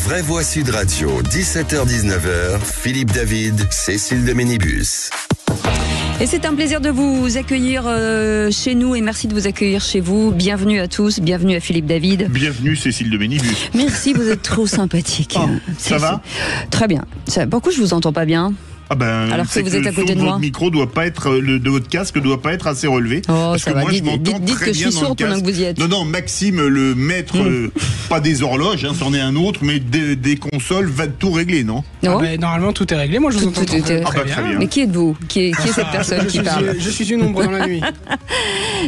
Vraies Voix Sud Radio, 17h-19h, Philippe David, Cécile de Ménibus. Et c'est un plaisir de vous accueillir chez nous et merci de vous accueillir chez vous. Bienvenue à tous, bienvenue à Philippe David. Bienvenue Cécile de Ménibus. Merci, vous êtes trop sympathique. Oh, ça va ? Très bien. Pourquoi je vous entends pas bien ? Alors que vous êtes à côté de moi. Votre micro doit pas être, de votre casque doit pas être assez relevé. Oh, parce ça que va. moi, je m'entends dites très que je bien suis dans le sourde pendant casque. que vous y êtes. Non, Maxime, le maître, pas des horloges, c'en est un autre, mais des consoles, va tout régler, non ? Normalement, tout est réglé. Moi, je vous entends très bien. Très bien. Mais qui êtes-vous ? Qui est cette personne qui parle ? Je suis une ombre dans la nuit.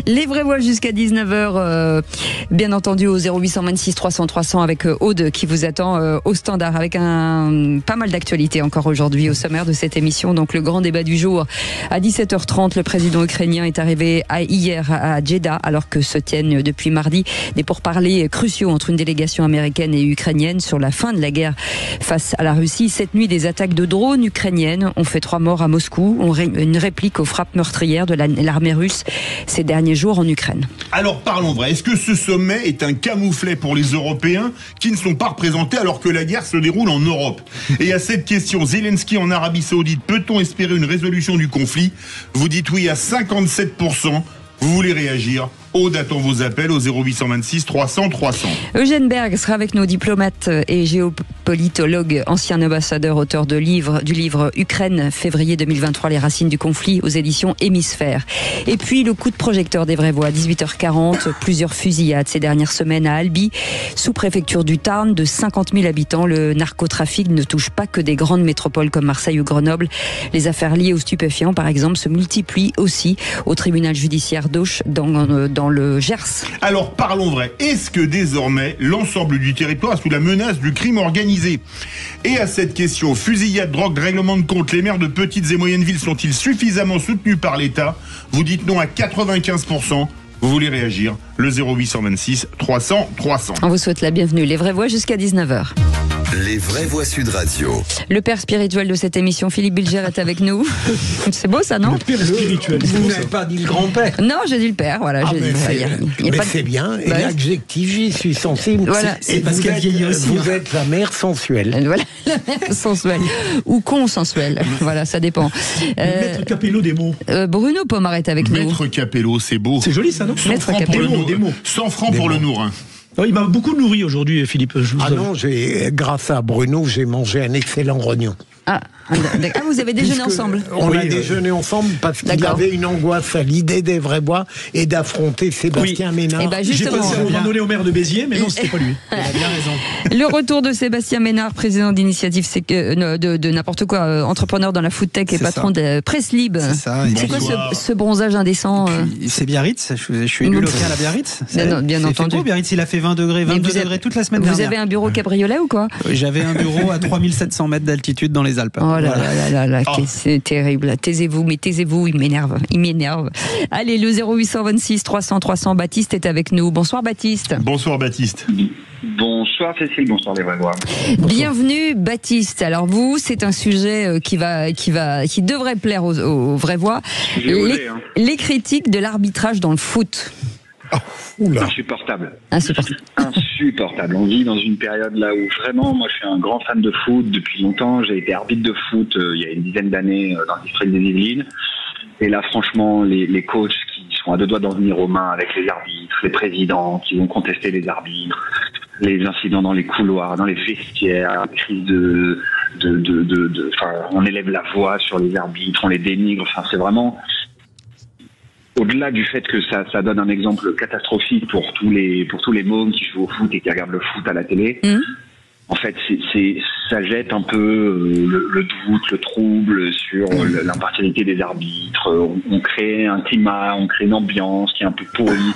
Les vraies voix jusqu'à 19h, bien entendu au 0826 300 300 avec Aude qui vous attend au standard avec pas mal d'actualités encore aujourd'hui au sommaire de cette émission. Donc le grand débat du jour à 17h30, le président ukrainien est arrivé hier à Jeddah alors que se tiennent depuis mardi des pourparlers cruciaux entre une délégation américaine et ukrainienne sur la fin de la guerre face à la Russie. Cette nuit, des attaques de drones ukrainiennes ont fait 3 morts à Moscou, une réplique aux frappes meurtrières de l'armée russe ces derniers jours en Ukraine. Alors parlons vrai, est-ce que ce sommet est un camouflet pour les Européens qui ne sont pas représentés alors que la guerre se déroule en Europe ? Et à cette question, Zelensky en Arabie Saoudite, peut-on espérer une résolution du conflit ? Vous dites oui à 57%. Vous voulez réagir ? Aude attend vos appels au 0826 300 300. Eugène Berg sera avec nous, diplomate et géopolitologue, ancien ambassadeur, auteur du livre Ukraine, février 2023, les racines du conflit, aux éditions Hémisphère. Et puis le coup de projecteur des vraies voix, 18h40, plusieurs fusillades ces dernières semaines à Albi, sous-préfecture du Tarn, de 50 000 habitants. Le narcotrafic ne touche pas que des grandes métropoles comme Marseille ou Grenoble. Les affaires liées aux stupéfiants, par exemple, se multiplient aussi au tribunal judiciaire d'Auch dans le Gers. Alors parlons vrai, est-ce que désormais l'ensemble du territoire est sous la menace du crime organisé ? Et à cette question, fusillade, drogue, règlement de compte, les maires de petites et moyennes villes sont-ils suffisamment soutenus par l'État ? Vous dites non à 95%. Vous voulez réagir ? Le 0826 300 300. On vous souhaite la bienvenue. Les vraies voix jusqu'à 19h. Les Vraies Voix Sud Radio. Le père spirituel de cette émission, Philippe Bilger, est avec nous. C'est beau ça, non ? Le père spirituel. Vous n'avez pas dit le grand-père. Non, j'ai dit le père, voilà. C'est bien. Et l'adjectif, j'y suis sensible. Voilà. C'est parce qu'elle vieillit aussi. Vous êtes la mère sensuelle. Voilà, la mère sensuelle. Ou consensuelle. Voilà, ça dépend. Maître Capello des mots. Bruno Pommard est avec nous. Maître Capello, c'est beau. C'est joli ça, non ? 100 francs pour le nourrin. 100 francs pour le nourrin. Non, il m'a beaucoup nourri aujourd'hui, Philippe. Non, grâce à Bruno, j'ai mangé un excellent rognon. Vous avez déjeuné ensemble ? On a déjeuné ensemble parce qu'il avait une angoisse à l'idée des vraies voix et d'affronter Sébastien Ménard. J'ai pensé randonner au maire de Béziers, mais non, c'était pas lui. Il a bien raison. Le retour de Sébastien Ménard, président d'initiative de n'importe quoi, entrepreneur dans la foodtech et patron de Presse Libre. C'est ça. C'est quoi ce bronzage indécent C'est Biarritz. Je suis élu local à Biarritz. Bien entendu. Beau, Biarritz, il a fait 20 degrés, 22 degrés toute la semaine dernière. Vous avez un bureau cabriolet ou quoi ? J'avais un bureau à 3700 mètres d'altitude dans les Alpes. Oh là là, c'est terrible. Taisez-vous, il m'énerve. Allez, le 0826 300 300, Baptiste est avec nous. Bonsoir Baptiste. Bonsoir Baptiste. Bonsoir Cécile, bonsoir les vraies voix. Bienvenue Baptiste. Alors vous, c'est un sujet qui devrait plaire aux vraies voix. Les critiques de l'arbitrage dans le foot. Insupportable. On vit dans une période là où vraiment, moi je suis un grand fan de foot depuis longtemps. J'ai été arbitre de foot il y a une dizaine d'années dans le district des Yvelines. Et là franchement, les coachs qui sont à deux doigts d'en venir aux mains avec les arbitres, les présidents qui vont contester les arbitres, les incidents dans les couloirs, dans les vestiaires, les crises on élève la voix sur les arbitres, on les dénigre. Enfin, c'est vraiment... Au-delà du fait que ça donne un exemple catastrophique pour tous les mômes qui jouent au foot et qui regardent le foot à la télé, en fait, ça jette un peu le doute, le trouble sur l'impartialité des arbitres. On crée un climat, on crée une ambiance qui est un peu pourrie.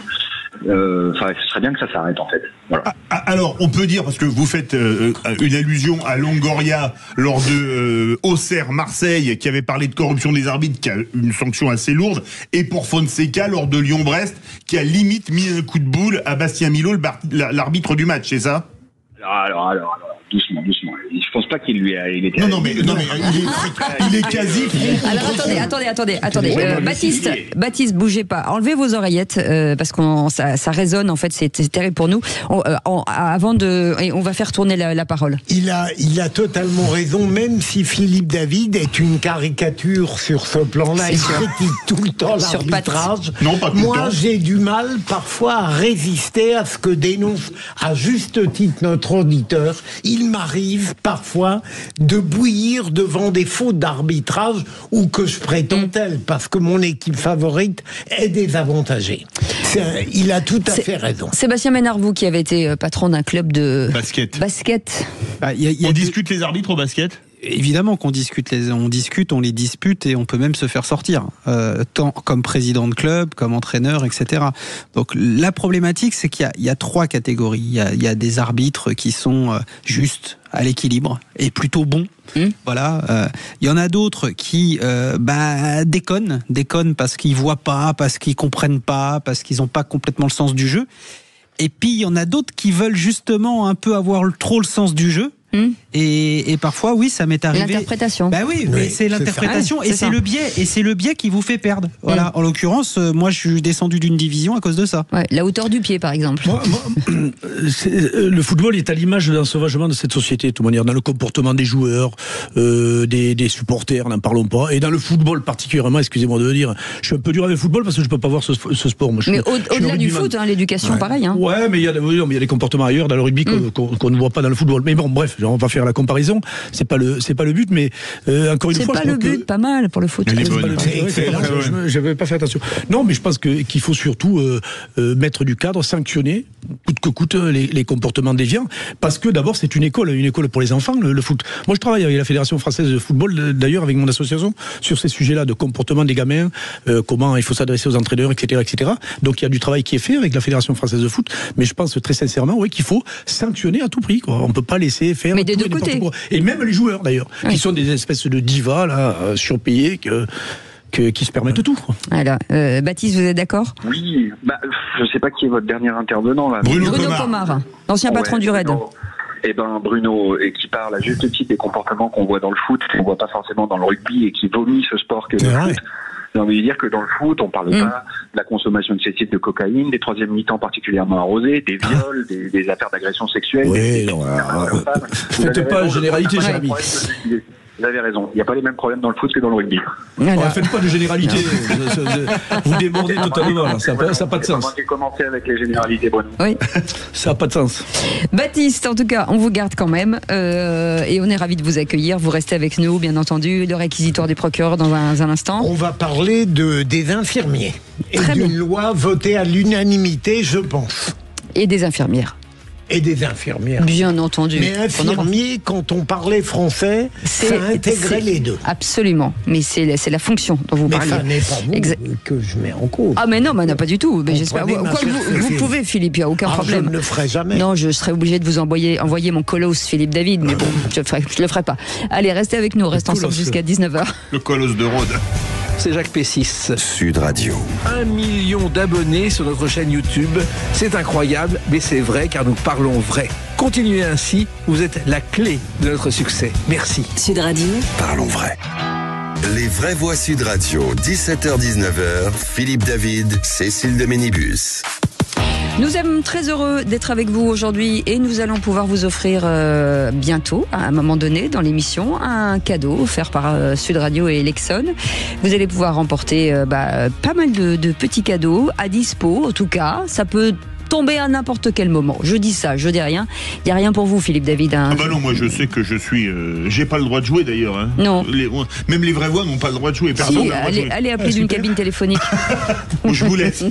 Ce serait bien que ça s'arrête en fait. Voilà. Alors on peut dire, parce que vous faites une allusion à Longoria lors de Auxerre Marseille qui avait parlé de corruption des arbitres, qui a une sanction assez lourde, et pour Fonseca lors de Lyon-Brest qui a limite mis un coup de boule à Bastien Milot, l'arbitre du match, c'est ça ? Alors, doucement. Je pense pas qu'il lui a... Il était non, mais il est quasi... Alors attendez. Baptiste, bougez pas. Enlevez vos oreillettes parce que ça résonne. En fait, c'est terrible pour nous. On va faire tourner la parole. Il a totalement raison, même si Philippe David est une caricature sur ce plan-là. Il critique tout le temps l'arbitrage. Non, pas tout le temps. Moi, j'ai du mal parfois à résister à ce que dénonce à juste titre notre auditeur. Il m'arrive parfois de bouillir devant des fautes d'arbitrage ou que je prétends telles, parce que mon équipe favorite est désavantagée. Il a tout à fait raison. Sébastien Ménard, vous qui avez été patron d'un club de basket. On discute les arbitres au basket ? Évidemment qu'on discute, on les dispute et on peut même se faire sortir, tant comme président de club, comme entraîneur, etc. Donc la problématique, c'est qu'il y a 3 catégories. Il y a des arbitres qui sont justes, à l'équilibre et plutôt bons. Voilà. Il y en a d'autres qui déconnent parce qu'ils voient pas, parce qu'ils comprennent pas, parce qu'ils n'ont pas complètement le sens du jeu. Et puis il y en a d'autres qui veulent justement un peu avoir trop le sens du jeu. Et parfois, oui, ça m'est arrivé. L'interprétation. Oui, mais c'est l'interprétation et c'est le biais. Et c'est le biais qui vous fait perdre. Voilà. En l'occurrence, moi, je suis descendu d'une division à cause de ça. Ouais, la hauteur du pied, par exemple. Le football est à l'image de l'ensauvagement de cette société, de toute manière, dans le comportement des joueurs, des supporters, n'en parlons pas. Et dans le football particulièrement, excusez-moi de le dire, je suis un peu dur avec le football parce que je peux pas voir ce sport. Moi, mais au-delà du foot, l'éducation, pareil. Ouais, mais il y a des comportements ailleurs dans le rugby qu'on ne voit pas dans le football. Mais bon, bref. On va faire la comparaison. C'est pas le but, mais encore une fois, c'est pas le but, pas mal pour le foot. J'avais pas fait attention. Non, mais je pense qu'il faut surtout mettre du cadre, sanctionner coûte que coûte les comportements déviants, parce que d'abord c'est une école pour les enfants, le foot. Moi, je travaille avec la Fédération française de football, d'ailleurs avec mon association, sur ces sujets-là de comportement des gamins, comment il faut s'adresser aux entraîneurs, etc. Donc il y a du travail qui est fait avec la Fédération française de foot, mais je pense très sincèrement, qu'il faut sanctionner à tout prix. On peut pas laisser faire. Mais des deux côtés. Et même les joueurs d'ailleurs, qui sont des espèces de divas là, surpayés qui se permettent tout. Alors, Baptiste, vous êtes d'accord ? Oui, je ne sais pas qui est votre dernier intervenant là. Bruno Pomar, l'ancien patron du RAID. Bruno, et qui parle à juste titre des comportements qu'on voit dans le foot, qu'on ne voit pas forcément dans le rugby, et qui vomit ce sport que le foot. J'ai envie de dire que dans le foot, on parle pas de la consommation excessive de cocaïne, des troisième mi-temps particulièrement arrosés, des viols, des affaires d'agression sexuelle. Oui, faites pas généralité, cher ami. Vous avez raison. Il n'y a pas les mêmes problèmes dans le foot que dans le rugby. Faites pas de généralité. Vous débordez totalement. Ça n'a pas de sens. J'ai commencé avec les généralités, Bruno. Oui. Ça n'a pas de sens. Baptiste, en tout cas, on vous garde quand même. Et on est ravis de vous accueillir. Vous restez avec nous, bien entendu. Le réquisitoire du procureur dans un instant. On va parler des infirmiers. D'une loi votée à l'unanimité, je pense. Et des infirmières. Et des infirmières. Bien entendu. Mais infirmier, quand on parlait français, ça intégrait les deux. Absolument. Mais c'est la fonction dont vous parlez. Mais ça n'est pas vous que je mets en cause. Ah mais non, non, pas du tout. Mais j'espère. Vous pouvez, Philippe, il n'y a aucun problème. Je ne le ferai jamais. Non, je serais obligé de vous envoyer mon colosse, Philippe David. Mais bon, je le ferai pas. Allez, restez avec nous. Restez ensemble jusqu'à 19h. Le colosse de Rhodes. C'est Jacques Pessis. Sud Radio. 1 million d'abonnés sur notre chaîne YouTube. C'est incroyable, mais c'est vrai car nous parlons vrai. Continuez ainsi, vous êtes la clé de notre succès. Merci. Sud Radio. Parlons vrai. Les vraies voix Sud Radio, 17h-19h, Philippe David, Cécile de Ménibus. Nous sommes très heureux d'être avec vous aujourd'hui et nous allons pouvoir vous offrir bientôt, à un moment donné dans l'émission, un cadeau offert par Sud Radio et Lexon. Vous allez pouvoir remporter pas mal de petits cadeaux à dispo, en tout cas. Ça peut tomber à n'importe quel moment. Je dis ça, je dis rien. Il n'y a rien pour vous, Philippe David. Ah bah non, moi je sais que je suis... j'ai pas le droit de jouer d'ailleurs. Hein. Non. Même les vraies voix n'ont pas le droit de jouer. Personne si, allez appeler d'une cabine téléphonique. Je vous laisse.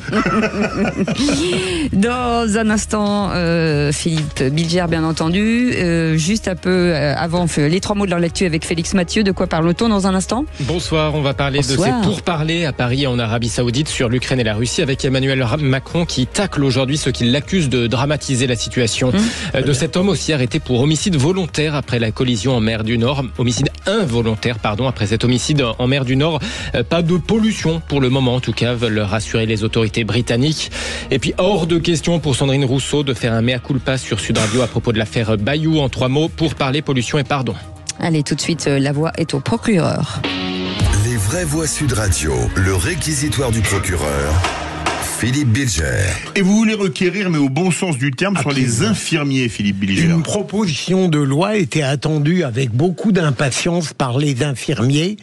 Dans un instant, Philippe Bilger, bien entendu. Juste un peu avant, les 3 mots de l'actu avec Félix Mathieu. De quoi parle-t-on dans un instant ? Bonsoir, on va parler de ces pourparlers à Paris et en Arabie Saoudite sur l'Ukraine et la Russie avec Emmanuel Macron qui tacle aujourd'hui ceux qui l'accusent de dramatiser la situation de cet homme aussi arrêté pour homicide volontaire après la collision en mer du Nord. Homicide involontaire, après cet homicide en mer du Nord. Pas de pollution pour le moment, en tout cas, veulent rassurer les autorités britanniques. Et puis, hors de question pour Sandrine Rousseau de faire un mea culpa sur Sud Radio à propos de l'affaire Bayou. En 3 mots, pour parler pollution et pardon. Allez, tout de suite, la voix est au procureur. Les vraies voix Sud Radio, le réquisitoire du procureur. Philippe Bilger. Et vous voulez requérir, mais au bon sens du terme, sur les infirmiers, Philippe Bilger. Une proposition de loi était attendue avec beaucoup d'impatience par les infirmiers.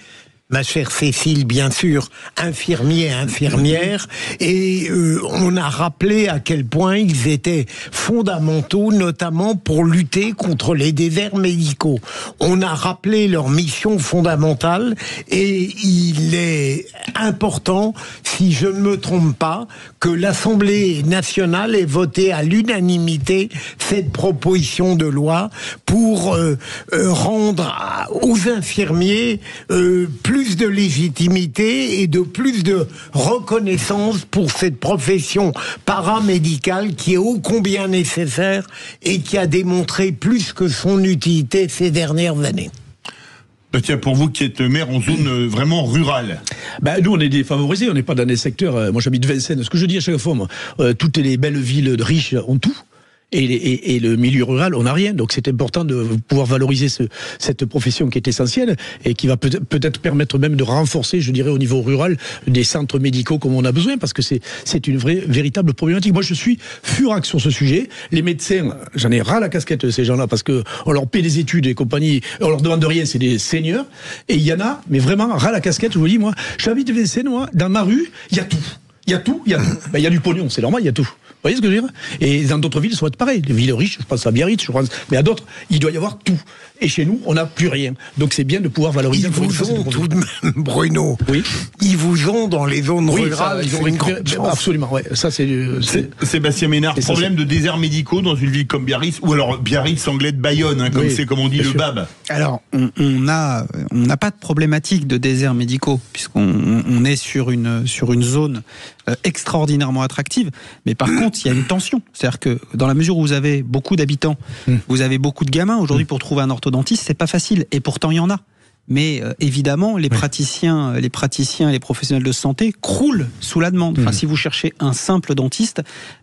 Ma chère Cécile, bien sûr, infirmiers, infirmières, et on a rappelé à quel point ils étaient fondamentaux, notamment pour lutter contre les déserts médicaux. On a rappelé leur mission fondamentale, et il est important, si je ne me trompe pas, que l'Assemblée nationale ait voté à l'unanimité cette proposition de loi pour rendre aux infirmiers plus de légitimité et de plus de reconnaissance pour cette profession paramédicale qui est ô combien nécessaire et qui a démontré plus que son utilité ces dernières années. Tiens, pour vous qui êtes maire en zone vraiment rurale. Nous, on est défavorisés, on n'est pas dans des secteurs. Moi, j'habite Vincennes. Ce que je dis à chaque fois, toutes les belles villes riches ont tout. Et le milieu rural, on n'a rien. Donc c'est important de pouvoir valoriser cette profession qui est essentielle et qui va peut-être permettre même de renforcer, je dirais, au niveau rural, des centres médicaux comme on a besoin, parce que c'est une véritable problématique. Moi, je suis furax sur ce sujet. Les médecins, j'en ai ras la casquette de ces gens-là, parce que on leur paie des études et compagnie, on leur demande rien, c'est des seigneurs. Et il y en a, mais vraiment ras la casquette. Je vous dis, moi, j'habite Vincennes, dans ma rue, il y a tout. Il y a tout. Il y a du pognon, c'est normal, il y a tout. Vous voyez ce que je veux dire? Et dans d'autres villes, ça va être pareil. Les villes riches, je pense à Biarritz, mais à d'autres, il doit y avoir tout. Et chez nous, on n'a plus rien. Donc c'est bien de pouvoir valoriser. Ils vous ont tout de même, Bruno. Oui. Ils vous ont dans les zones rurales. Ils ont récupéré. Absolument, ouais. Ça, c'est Sébastien Ménard, problème de déserts médicaux dans une ville comme Biarritz, ou alors Biarritz anglais de Bayonne, comme on dit le BAB. Alors, on n'a pas de problématique de déserts médicaux, puisqu'on est sur une zone extraordinairement attractive. Mais par contre, il y a une tension. C'est-à-dire que dans la mesure où vous avez beaucoup d'habitants, vous avez beaucoup de gamins, aujourd'hui pour trouver un orthodontiste, c'est pas facile. Et pourtant, il y en a. Mais évidemment, les praticiens et les professionnels de santé croulent sous la demande. Enfin, si vous cherchez un simple dentiste,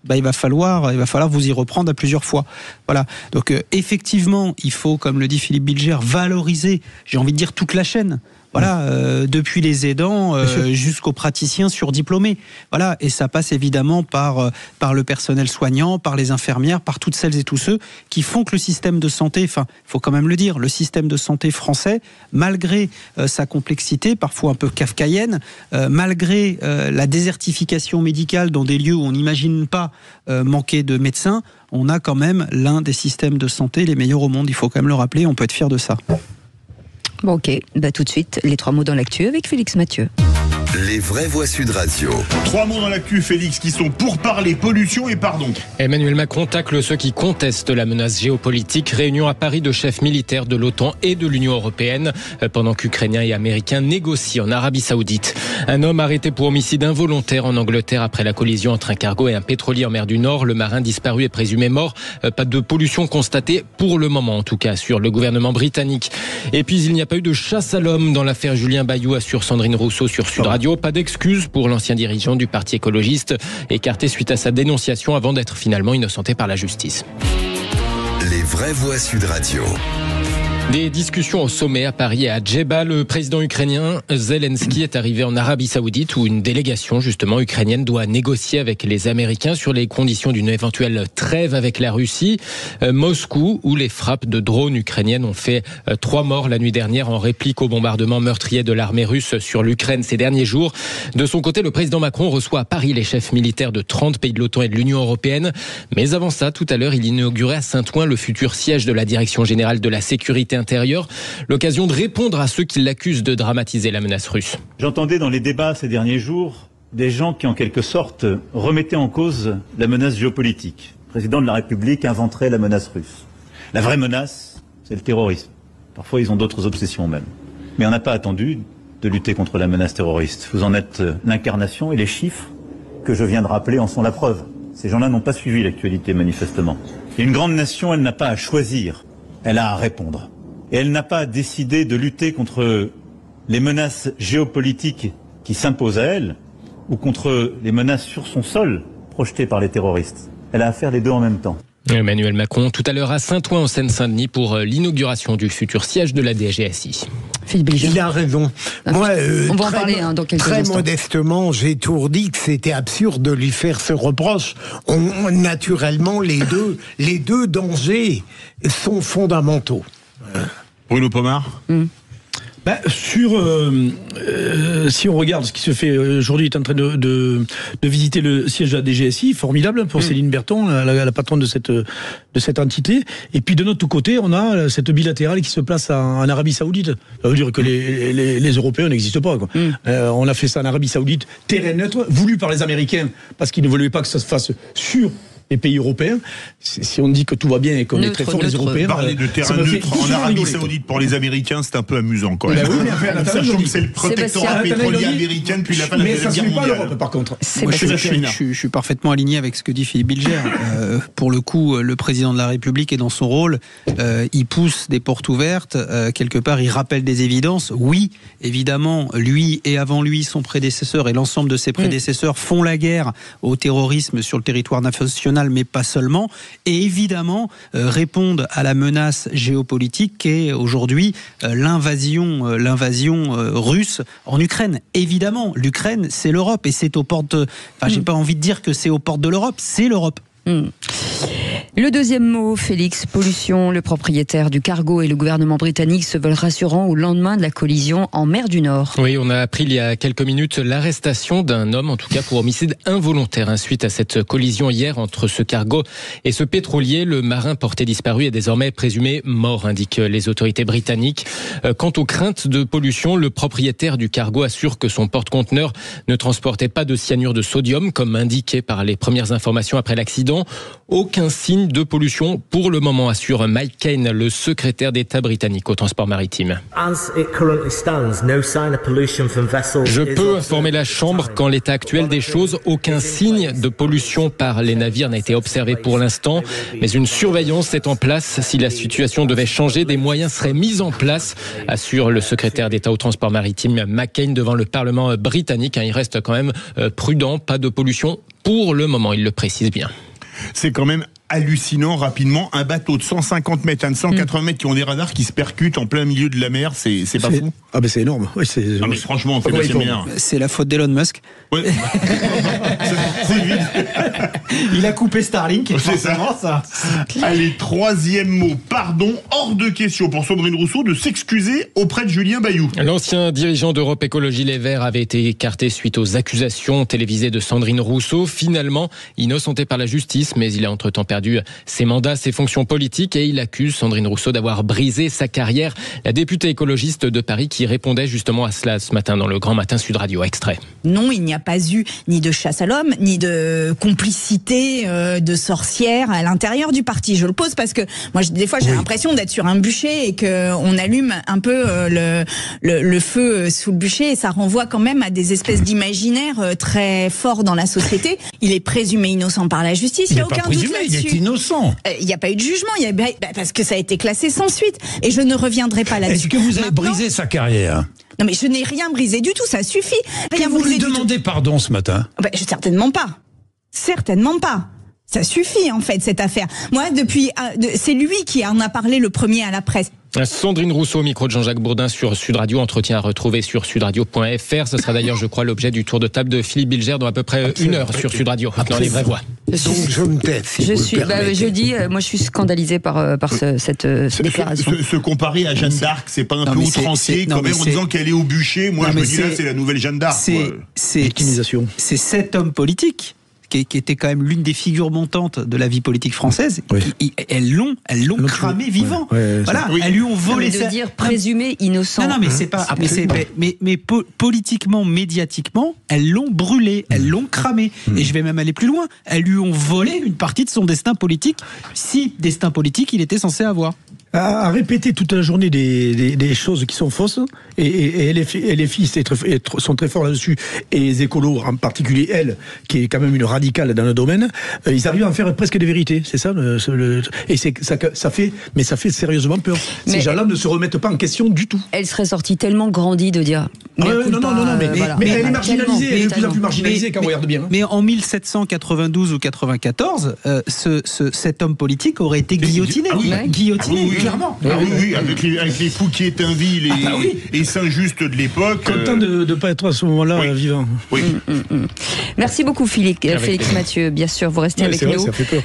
il va falloir vous y reprendre à plusieurs fois. Voilà. Donc effectivement, il faut, comme le dit Philippe Bilger, valoriser, j'ai envie de dire, toute la chaîne. Voilà, depuis les aidants jusqu'aux praticiens surdiplômés. Voilà, et ça passe évidemment par le personnel soignant, par les infirmières, par toutes celles et tous ceux qui font que le système de santé, il faut quand même le dire, le système de santé français, malgré sa complexité, parfois un peu kafkaïenne, malgré la désertification médicale dans des lieux où on n'imagine pas manquer de médecins, on a quand même l'un des systèmes de santé les meilleurs au monde. Il faut quand même le rappeler, on peut être fier de ça. Bon, ok, tout de suite, les 3 mots dans l'actu avec Félix Mathieu. Les vraies voix Sud Radio. 3 mots dans l'actu, Félix, qui sont pour parler pollution et pardon. Emmanuel Macron tacle ceux qui contestent la menace géopolitique. Réunion à Paris de chefs militaires de l'OTAN et de l'Union européenne, pendant qu'Ukrainiens et Américains négocient en Arabie Saoudite. Un homme arrêté pour homicide involontaire en Angleterre après la collision entre un cargo et un pétrolier en mer du Nord. Le marin disparu est présumé mort. Pas de pollution constatée pour le moment, en tout cas, sur le gouvernement britannique. Et puis, il n'y a pas eu de chasse à l'homme dans l'affaire Julien Bayou, assure Sandrine Rousseau sur Sud Radio. Pas d'excuses pour l'ancien dirigeant du Parti écologiste, écarté suite à sa dénonciation avant d'être finalement innocenté par la justice. Les vraies voix Sud Radio. Des discussions au sommet à Paris et à Djeddah. Le président ukrainien Zelensky est arrivé en Arabie Saoudite où une délégation justement ukrainienne doit négocier avec les Américains sur les conditions d'une éventuelle trêve avec la Russie. Moscou, où les frappes de drones ukrainiennes ont fait 3 morts la nuit dernière en réplique au bombardement meurtrier de l'armée russe sur l'Ukraine ces derniers jours. De son côté, le président Macron reçoit à Paris les chefs militaires de 30 pays de l'OTAN et de l'Union européenne. Mais avant ça, tout à l'heure, il inaugurait à Saint-Ouen le futur siège de la Direction générale de la sécurité intérieure. L'occasion de répondre à ceux qui l'accusent de dramatiser la menace russe. J'entendais dans les débats ces derniers jours des gens qui en quelque sorte remettaient en cause la menace géopolitique. Le président de la République inventerait la menace russe. La vraie menace, c'est le terrorisme. Parfois ils ont d'autres obsessions même. Mais on n'a pas attendu de lutter contre la menace terroriste. Vous en êtes l'incarnation et les chiffres que je viens de rappeler en sont la preuve. Ces gens-là n'ont pas suivi l'actualité, manifestement. Et une grande nation, elle n'a pas à choisir, elle a à répondre. Et elle n'a pas à décider de lutter contre les menaces géopolitiques qui s'imposent à elle, ou contre les menaces sur son sol projetées par les terroristes. Elle a à faire les deux en même temps. Emmanuel Macron, tout à l'heure à Saint-Ouen en Seine-Saint-Denis pour l'inauguration du futur siège de la DGSI. Il a raison. Moi, on va en parler dans quelques instants. Très modestement, j'ai toujours dit que c'était absurde de lui faire ce reproche. Naturellement, les deux dangers sont fondamentaux. Bruno Pomar. Si on regarde ce qui se fait aujourd'hui, il est en train de visiter le siège de la DGSI, formidable pour Céline Berton, la patronne de cette entité. Et puis de notre côté, on a cette bilatérale qui se place en Arabie Saoudite. Ça veut dire que les Européens n'existent pas, quoi. On a fait ça en Arabie Saoudite, terrain neutre, voulu par les Américains, parce qu'ils ne voulaient pas que ça se fasse sur les pays européens. Si on dit que tout va bien et qu'on est très fort les Européens... Parler de terrain neutre en Arabie Saoudite pour les Américains, c'est un peu amusant quand même. Sachant que c'est le protectorat pétrolier américain depuis la fin de la Deuxième Guerre mondiale. Mais ça ne suit pas l'Europe par contre. Moi, je suis parfaitement aligné avec ce que dit Philippe Bilger. Pour le coup, le président de la République est dans son rôle. Il pousse des portes ouvertes. Quelque part, il rappelle des évidences. Oui, évidemment, lui et avant lui, son prédécesseur et l'ensemble de ses prédécesseurs font la guerre au terrorisme sur le territoire national, mais pas seulement, et évidemment répondent à la menace géopolitique qu'est aujourd'hui l'invasion russe en Ukraine. Évidemment, l'Ukraine, c'est l'Europe, et c'est aux portes... j'ai pas envie de dire que c'est aux portes de l'Europe, c'est l'Europe. Le deuxième mot, Félix, pollution. Le propriétaire du cargo et le gouvernement britannique se veulent rassurants au lendemain de la collision en mer du Nord. Oui, on a appris il y a quelques minutes l'arrestation d'un homme, en tout cas pour homicide involontaire, suite à cette collision hier entre ce cargo et ce pétrolier. Le marin porté disparu est désormais présumé mort, indiquent les autorités britanniques. Quant aux craintes de pollution, le propriétaire du cargo assure que son porte-conteneur ne transportait pas de cyanure de sodium, comme indiqué par les premières informations après l'accident. Aucun signe de pollution pour le moment, assure Mike Kane, le secrétaire d'État britannique au transport maritime. Je peux informer la Chambre qu'en l'état actuel des choses, aucun signe de pollution par les navires n'a été observé pour l'instant, mais une surveillance est en place. Si la situation devait changer, des moyens seraient mis en place, assure le secrétaire d'État au transport maritime Mike Kane devant le Parlement britannique. Il reste quand même prudent, pas de pollution pour le moment, il le précise bien. C'est quand même hallucinant rapidement. Un bateau de 150 mètres, un de 180 mètres qui ont des radars qui se percutent en plein milieu de la mer, c'est pas fou? Ah ben c'est énorme. Oui, non mais franchement, c'est la faute d'Elon Musk. Ouais. C'est vite. Il a coupé Starlink. C'est ça. Allez, troisième mot. Pardon, hors de question pour Sandrine Rousseau de s'excuser auprès de Julien Bayou. L'ancien dirigeant d'Europe Écologie Les Verts avait été écarté suite aux accusations télévisées de Sandrine Rousseau. Finalement, innocenté par la justice, mais il a entre-temps perdu ses mandats, ses fonctions politiques, et il accuse Sandrine Rousseau d'avoir brisé sa carrière. La députée écologiste de Paris qui répondait justement à cela ce matin dans le Grand Matin Sud Radio. Extrait. Non, il n'y a pas eu ni de chasse à l'homme, ni de complicité de sorcières à l'intérieur du parti. Je le pose parce que moi, des fois, j'ai l'impression d'être sur un bûcher et qu'on allume un peu le feu sous le bûcher, et ça renvoie quand même à des espèces d'imaginaires très forts dans la société. Il est présumé innocent par la justice, il n'y a aucun doute là-dessus. Il est innocent. Il n'y a pas eu de jugement, parce que ça a été classé sans suite. Et je ne reviendrai pas là-dessus. Est-ce que vous avez brisé sa carrière ? Non mais je n'ai rien brisé du tout, ça suffit. Rien vous lui demandez pardon ce matin ? Certainement pas. Certainement pas. Ça suffit en fait cette affaire. Moi c'est lui qui en a parlé le premier à la presse. Sandrine Rousseau, micro de Jean-Jacques Bourdin sur Sud Radio, entretien à retrouver sur sudradio.fr. Ce sera d'ailleurs, je crois, l'objet du tour de table de Philippe Bilger dans à peu près une heure sur Sud Radio, dans Les Vraies Voix. Donc je me tais, moi je suis scandalisé par cette déclaration. Se comparer à Jeanne d'Arc, c'est pas un peu outrancier quand même en disant qu'elle est au bûcher? Moi je me dis là, c'est la nouvelle Jeanne d'Arc. C'est victimisation. C'est cet homme politique qui était quand même l'une des figures montantes de la vie politique française. Oui. Elles l'ont cramé vivant. Voilà, elles lui ont volé. De dire présumé innocent. Non, mais c'est pas. Mais politiquement, médiatiquement, elles l'ont brûlé, elles l'ont cramé. Et je vais même aller plus loin. Elles lui ont volé une partie de son destin politique, si destin politique il était censé avoir. à répéter toute la journée des choses qui sont fausses, et les filles sont très forts là-dessus, et les écolos, en particulier elle, qui est quand même une radicale dans le domaine, ils arrivent à en faire presque des vérités, c'est ça et ça fait sérieusement peur. Ces gens-là ne se remettent pas en question du tout. Elle serait sortie tellement grandie de dire... mais elle est marginalisée, elle est de plus en plus marginalisée quand on regarde bien. Mais en 1792 ou 94, cet homme politique aurait été guillotiné. Guillotiné. Clairement. Oui, avec les Fouquier-Tinville et Saint-Just de l'époque. Content de ne pas être à ce moment-là vivant. Oui. Merci beaucoup Félix Mathieu. Bien sûr, vous restez avec nous. Ça fait peur.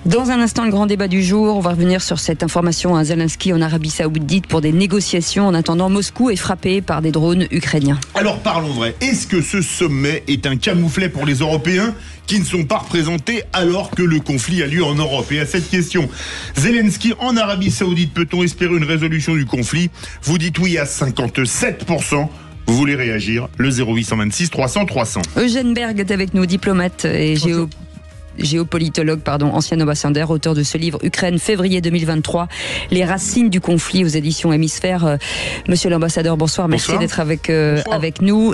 Dans un instant, le grand débat du jour. On va revenir sur cette information à Zelensky en Arabie Saoudite pour des négociations. En attendant, Moscou est frappé par des drones ukrainiens. Alors parlons vrai. Est-ce que ce sommet est un camouflet pour les Européens qui ne sont pas représentés alors que le conflit a lieu en Europe? Et à cette question, Zelensky en Arabie Saoudite, peut-on espérer une résolution du conflit? Vous dites oui à 57%. Vous voulez réagir? Le 0826 300 300. Eugène Berg est avec nous, diplomate et géopolitologue, ancien ambassadeur, auteur de ce livre Ukraine, février 2023, Les racines du conflit, aux éditions Hémisphère. Monsieur l'ambassadeur, bonsoir, merci d'être avec nous.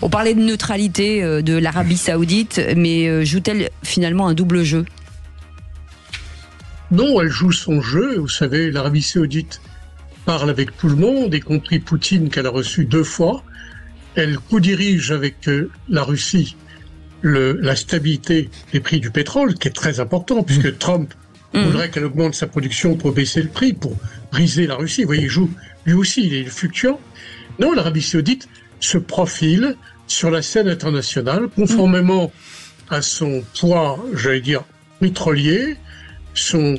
On parlait de neutralité de l'Arabie Saoudite, mais joue-t-elle finalement un double jeu? Non, elle joue son jeu. Vous savez, l'Arabie Saoudite parle avec tout le monde, y compris Poutine qu'elle a reçu 2 fois. Elle co-dirige avec la Russie la stabilité des prix du pétrole, qui est très important, puisque Trump voudrait qu'elle augmente sa production pour baisser le prix, pour briser la Russie. Vous voyez, il joue, lui aussi, il est fluctuant. Non, l'Arabie Saoudite se profile sur la scène internationale, conformément à son poids, j'allais dire, pétrolier, son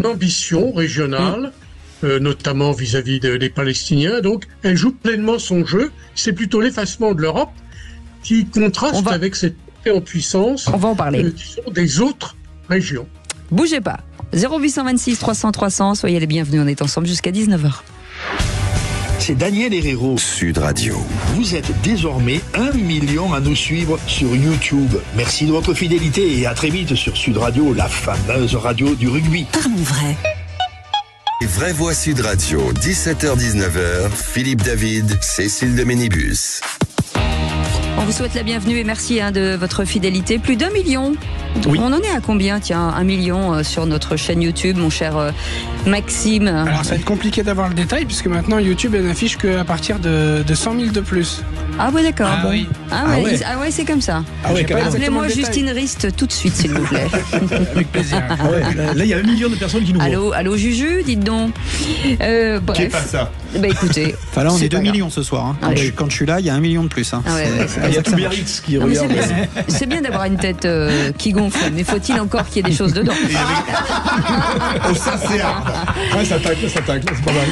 ambition régionale, notamment vis-à-vis des Palestiniens. Donc, elle joue pleinement son jeu. C'est plutôt l'effacement de l'Europe qui contraste avec cette en puissance des autres régions. Bougez pas. 0826 300 300, soyez les bienvenus, on est ensemble jusqu'à 19h. C'est Daniel Herrero. Sud Radio. Vous êtes désormais 1 million à nous suivre sur YouTube. Merci de votre fidélité et à très vite sur Sud Radio, la fameuse radio du rugby. Parlons vrai. Les vraies voix Sud Radio, 17h-19h, Philippe David, Cécile de Ménibus. On vous souhaite la bienvenue et merci de votre fidélité. Plus d'1 million. Oui. On en est à combien? Tiens, 1 million sur notre chaîne YouTube, mon cher Maxime. Alors ça va être compliqué d'avoir le détail puisque maintenant YouTube n'affiche qu'à partir de 100 000 de plus. Ah ouais, d'accord. Ah, bon. oui. Ah ouais, c'est comme ça. Appelez-moi Justine Rist tout de suite, s'il vous plaît. Avec plaisir. Là, il y a 1 million de personnes qui nous voient. Allô Juju, dites donc. Bref. Qui est pas ça? Bah écoutez. Enfin là, on est 2 millions ce soir. Hein. Quand je suis là, il y a 1 million de plus. Hein. Ah ouais, il y a tout Biarritz qui regarde. C'est bien d'avoir une tête qui gonfle, mais faut-il encore qu'il y ait des choses dedans? Oh, ça c'est hard. Ouais, ça tacle, c'est pas mal.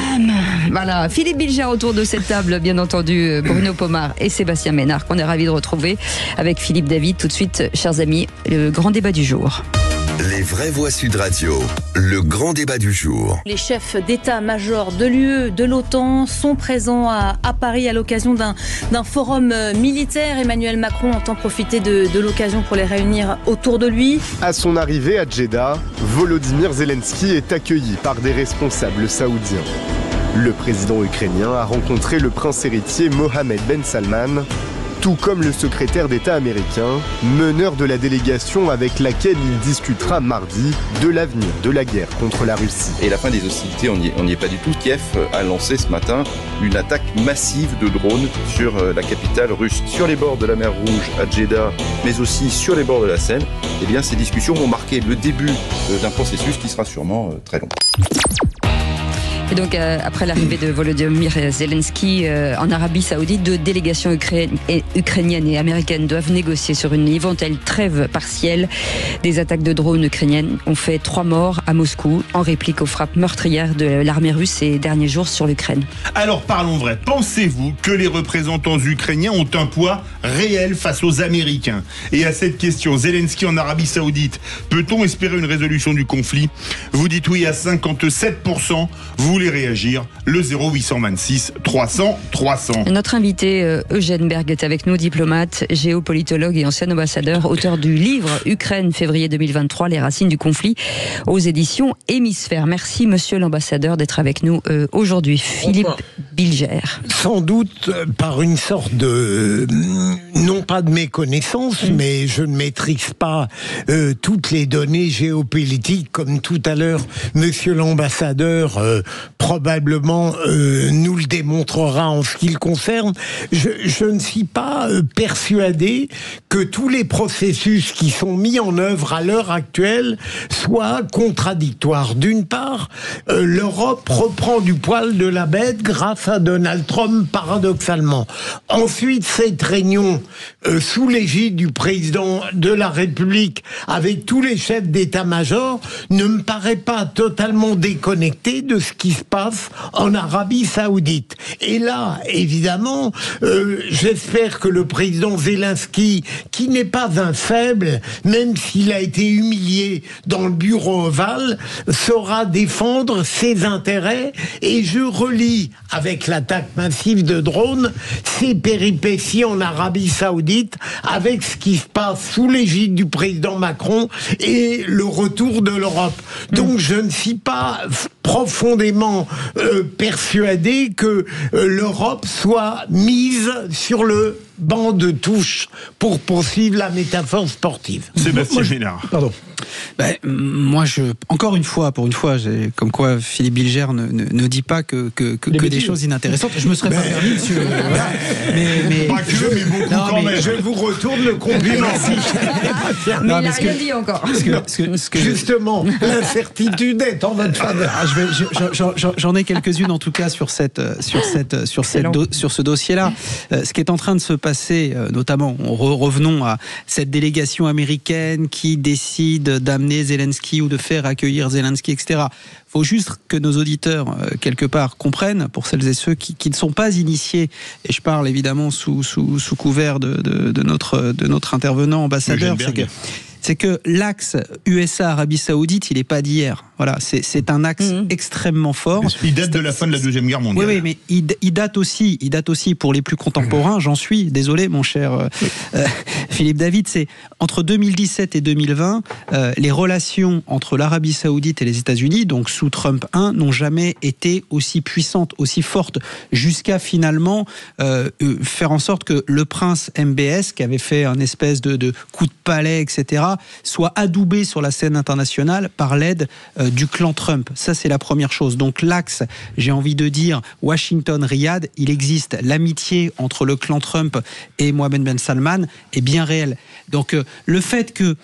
Voilà, Philippe Bilger autour de cette table, bien entendu, Bruno Pomar et Sébastien Ménard, qu'on est ravis de retrouver avec Philippe David. Tout de suite, chers amis, le grand débat du jour. Les vraies voix Sud Radio, le grand débat du jour. Les chefs d'état-major de l'UE, de l'OTAN sont présents à Paris à l'occasion d'un forum militaire. Emmanuel Macron entend profiter de l'occasion pour les réunir autour de lui. À son arrivée à Jeddah, Volodymyr Zelensky est accueilli par des responsables saoudiens. Le président ukrainien a rencontré le prince héritier Mohammed Ben Salman, tout comme le secrétaire d'État américain, meneur de la délégation avec laquelle il discutera mardi de l'avenir de la guerre contre la Russie. Et la fin des hostilités, on n'y est pas du tout. Kiev a lancé ce matin une attaque massive de drones sur la capitale russe. Sur les bords de la mer Rouge, à Jeddah, mais aussi sur les bords de la Seine, eh bien, ces discussions vont marquer le début d'un processus qui sera sûrement très long. Et donc, après l'arrivée de Volodymyr Zelensky en Arabie Saoudite, 2 délégations ukrainiennes et américaines doivent négocier sur une éventuelle trêve partielle. Des attaques de drones ukrainiennes ont fait 3 morts à Moscou, en réplique aux frappes meurtrières de l'armée russe ces derniers jours sur l'Ukraine. Alors, parlons vrai. Pensez-vous que les représentants ukrainiens ont un poids réel face aux Américains? Et à cette question, Zelensky en Arabie Saoudite, peut-on espérer une résolution du conflit? Vous dites oui à 57%. Vous voulez voulez réagir, le 0826 300 300. Notre invité Eugène Berg est avec nous, diplomate, géopolitologue et ancien ambassadeur, auteur du livre Ukraine, février 2023, les racines du conflit, aux éditions Hémisphère. Merci monsieur l'ambassadeur d'être avec nous aujourd'hui. Philippe Bilger. Sans doute par une sorte de, non pas de méconnaissance, mais je ne maîtrise pas toutes les données géopolitiques, comme tout à l'heure monsieur l'ambassadeur probablement nous le démontrera en ce qui le concerne. Je ne suis pas persuadé que tous les processus qui sont mis en œuvre à l'heure actuelle soient contradictoires. D'une part, l'Europe reprend du poil de la bête grâce à Donald Trump, paradoxalement. Ensuite, cette réunion sous l'égide du président de la République avec tous les chefs d'état-major ne me paraît pas totalement déconnectée de ce qui se passe en Arabie Saoudite. Et là, évidemment, j'espère que le président Zelensky, qui n'est pas un faible, même s'il a été humilié dans le bureau ovale, saura défendre ses intérêts. Et je relie, avec l'attaque massive de drones, ces péripéties en Arabie Saoudite avec ce qui se passe sous l'égide du président Macron et le retour de l'Europe. Donc je ne suis pas profondément persuadé que l'Europe soit mise sur le banc de touche, pour poursuivre la métaphore sportive. Sébastien Génard. Pardon. Moi, encore une fois, comme quoi Philippe Bilger ne dit pas que des choses inintéressantes. Je me serais pas permis, monsieur. mais beaucoup quand même. Je vous retourne le compliment. Mais il n'a rien dit encore. Justement, l'incertitude est en votre faveur. J'en ai quelques-unes en tout cas sur ce dossier-là. Ce qui est en train de se passer, notamment, revenons à cette délégation américaine qui décide d'amener Zelensky ou de faire accueillir Zelensky, etc. Il faut juste que nos auditeurs, quelque part, comprennent, pour celles et ceux qui ne sont pas initiés, et je parle évidemment sous couvert de notre intervenant ambassadeur, c'est que l'axe USA-Arabie Saoudite, il n'est pas d'hier. Voilà, c'est un axe extrêmement fort. Il date de la fin de la Deuxième Guerre mondiale. Oui, mais il date aussi pour les plus contemporains, j'en suis désolé, mon cher Philippe David, c'est entre 2017 et 2020, les relations entre l'Arabie Saoudite et les États-Unis, donc sous Trump 1, n'ont jamais été aussi puissantes, aussi fortes, jusqu'à finalement faire en sorte que le prince MBS, qui avait fait un espèce de coup de palais, etc., soit adoubé sur la scène internationale par l'aide du clan Trump. Ça, c'est la première chose. Donc l'axe, j'ai envie de dire, Washington-Riyad, il existe. L'amitié entre le clan Trump et Mohammed Ben Salman est bien réelle. Donc le fait que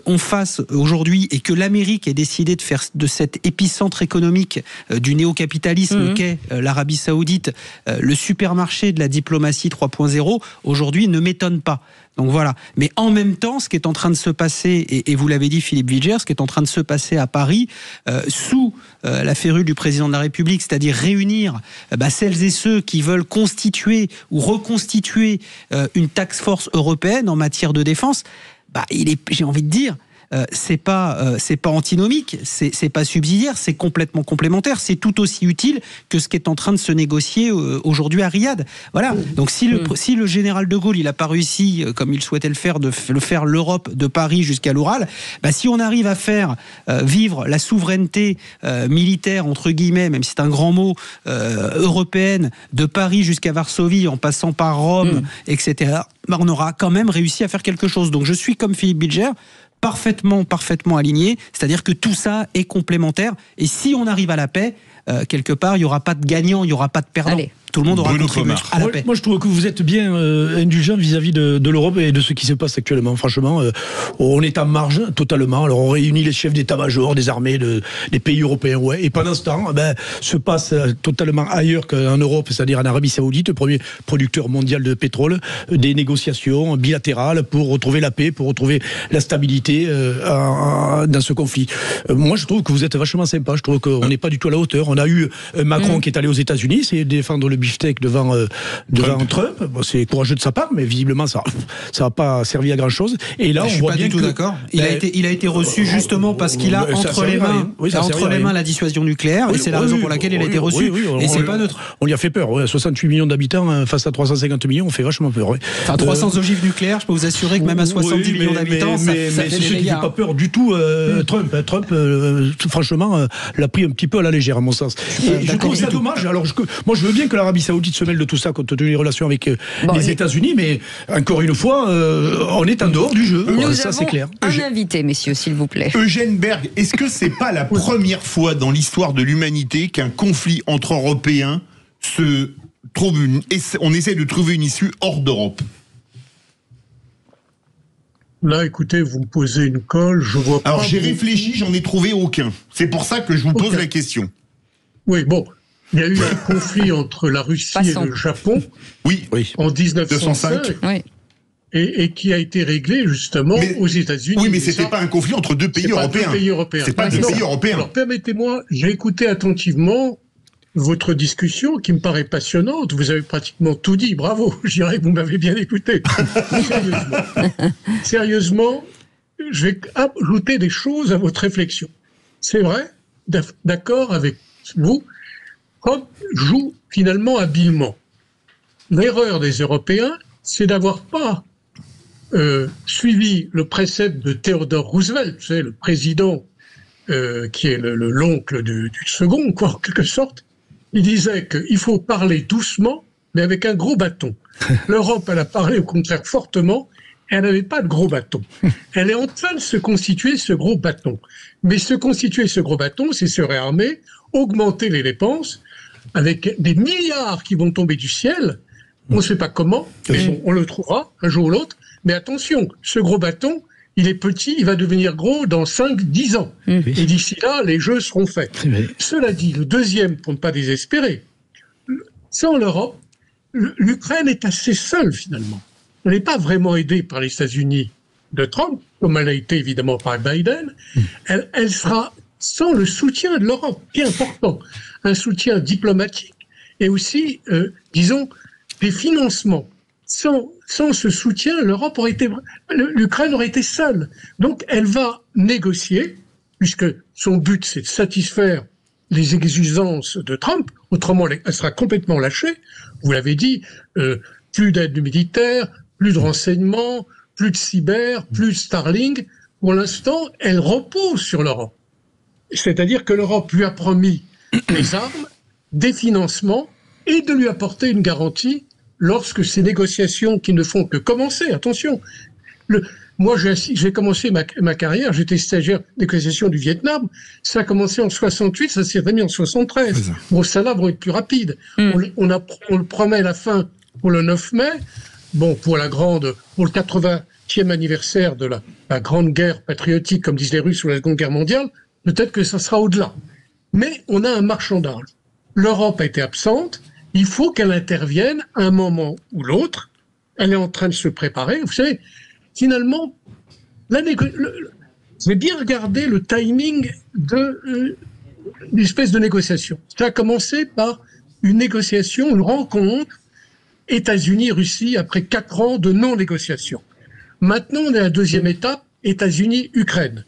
on fasse aujourd'hui, et que l'Amérique ait décidé de faire de cet épicentre économique du néo-capitalisme qu'est l'Arabie Saoudite, le supermarché de la diplomatie 3.0, aujourd'hui ne m'étonne pas. Donc voilà. Mais en même temps, ce qui est en train de se passer, et vous l'avez dit Philippe Bilger, ce qui est en train de se passer à Paris, sous la férule du président de la République, c'est-à-dire réunir celles et ceux qui veulent constituer ou reconstituer une task force européenne en matière de défense, j'ai envie de dire, c'est pas antinomique, c'est pas subsidiaire, c'est complètement complémentaire, c'est tout aussi utile que ce qui est en train de se négocier aujourd'hui à Riyad. Voilà. Donc si le général de Gaulle, il a pas réussi comme il souhaitait le faire l'Europe de Paris jusqu'à l'Oural, si on arrive à faire vivre la souveraineté militaire entre guillemets, même si c'est un grand mot, européenne de Paris jusqu'à Varsovie en passant par Rome, etc. On aura quand même réussi à faire quelque chose. Donc je suis comme Philippe Bilger, parfaitement aligné, c'est-à-dire que tout ça est complémentaire, et si on arrive à la paix, quelque part, il n'y aura pas de gagnant, il n'y aura pas de perdant. Allez. Tout le monde aura contribué à la paix. Moi, je trouve que vous êtes bien indulgent vis-à-vis de l'Europe et de ce qui se passe actuellement. Franchement, on est en marge totalement. Alors, on réunit les chefs d'état-major des armées des pays européens. Ouais. Et pendant ce temps, se passe totalement ailleurs qu'en Europe, c'est-à-dire en Arabie Saoudite, le premier producteur mondial de pétrole, des négociations bilatérales pour retrouver la paix, pour retrouver la stabilité dans ce conflit. Moi, je trouve que vous êtes vachement sympa. Je trouve qu'on n'est pas du tout à la hauteur. On a eu Macron qui est allé aux États-Unis, c'est défendre le beefsteak devant Trump. Bon, c'est courageux de sa part, mais visiblement ça n'a pas servi à grand chose. Et là, je suis pas du tout d'accord. Il a été reçu justement parce qu'il a entre les mains la dissuasion nucléaire, et c'est la raison pour laquelle il a été reçu. Et c'est pas neutre. On lui a fait peur. 68 millions d'habitants face à 350 millions, on fait vachement peur. Enfin, 300 ogives nucléaires, je peux vous assurer que même à 70 millions d'habitants, ça fait c'est des ce qui dégâts. fait pas peur du tout. Trump, franchement, l'a pris un petit peu à la légère, à mon sens. Et je trouve ça dommage. Alors, moi, je veux bien que l'Arabie Saoudite se mêle de tout ça, compte tenu des relations avec les États-Unis, mais encore une fois, on est en dehors du jeu. Ça, c'est clair. Un invité, messieurs, s'il vous plaît. Eugène Berg, est-ce que c'est pas la première fois dans l'histoire de l'humanité qu'un conflit entre Européens on essaie de trouver une issue hors d'Europe? Là, écoutez, vous me posez une colle, je vois pas... Alors, j'ai réfléchi, j'en ai trouvé aucun. C'est pour ça que je vous pose la question. Oui, bon, il y a eu un conflit entre la Russie et le Japon en 1905, et qui a été réglé justement aux États-Unis. Oui, mais c'était pas un conflit entre deux pays européens. C'est pas deux pays européens. Alors, permettez-moi, j'ai écouté attentivement votre discussion qui me paraît passionnante. Vous avez pratiquement tout dit. Bravo. Je dirais que vous m'avez bien écouté. Sérieusement, je vais ajouter des choses à votre réflexion. C'est vrai, d'accord avec vous, Trump joue finalement habilement. L'erreur des Européens, c'est d'avoir pas suivi le précepte de Theodore Roosevelt, vous savez, le président qui est l'oncle du second, quoi, en quelque sorte. Il disait qu'il faut parler doucement, mais avec un gros bâton. L'Europe, elle a parlé au contraire fortement, et elle n'avait pas de gros bâton. Elle est en train de se constituer ce gros bâton. Mais se constituer ce gros bâton, c'est se réarmer, augmenter les dépenses, avec des milliards qui vont tomber du ciel. On ne sait pas comment, mais bon, on le trouvera un jour ou l'autre. Mais attention, ce gros bâton, il est petit, il va devenir gros dans 5-10 ans. Et d'ici là, les jeux seront faits. Cela dit, le deuxième, pour ne pas désespérer, sans l'Europe, l'Ukraine est assez seule finalement. Elle n'est pas vraiment aidée par les États-Unis de Trump, comme elle a été évidemment par Biden. Elle sera sans le soutien de l'Europe, qui est important. Un soutien diplomatique et aussi, disons, des financements. Sans ce soutien, l'Ukraine aurait été seule. Donc, elle va négocier, puisque son but, c'est de satisfaire les exigences de Trump. Autrement, elle sera complètement lâchée. Vous l'avez dit, plus d'aide militaire, plus de renseignements, plus de cyber, plus de Starlink. Pour l'instant, elle repose sur l'Europe. C'est-à-dire que l'Europe lui a promis des armes, des financements, et de lui apporter une garantie lorsque ces négociations qui ne font que commencer, attention, moi j'ai commencé ma carrière, j'étais stagiaire négociation du Vietnam, ça a commencé en 68, ça s'est remis en 73. Bon, ça là vont être plus rapides. On le promet la fin pour le 9 mai, bon, pour le 80e anniversaire de la grande guerre patriotique, comme disent les Russes, ou la Seconde Guerre mondiale, peut-être que ça sera au-delà. Mais on a un marchandage. L'Europe a été absente, il faut qu'elle intervienne à un moment ou l'autre. Elle est en train de se préparer. Vous savez, finalement, j'ai bien regardé le timing d'une espèce de négociation. Ça a commencé par une négociation, une rencontre États-Unis-Russie après 4 ans de non-négociation. Maintenant, on est à la deuxième étape, États-Unis-Ukraine.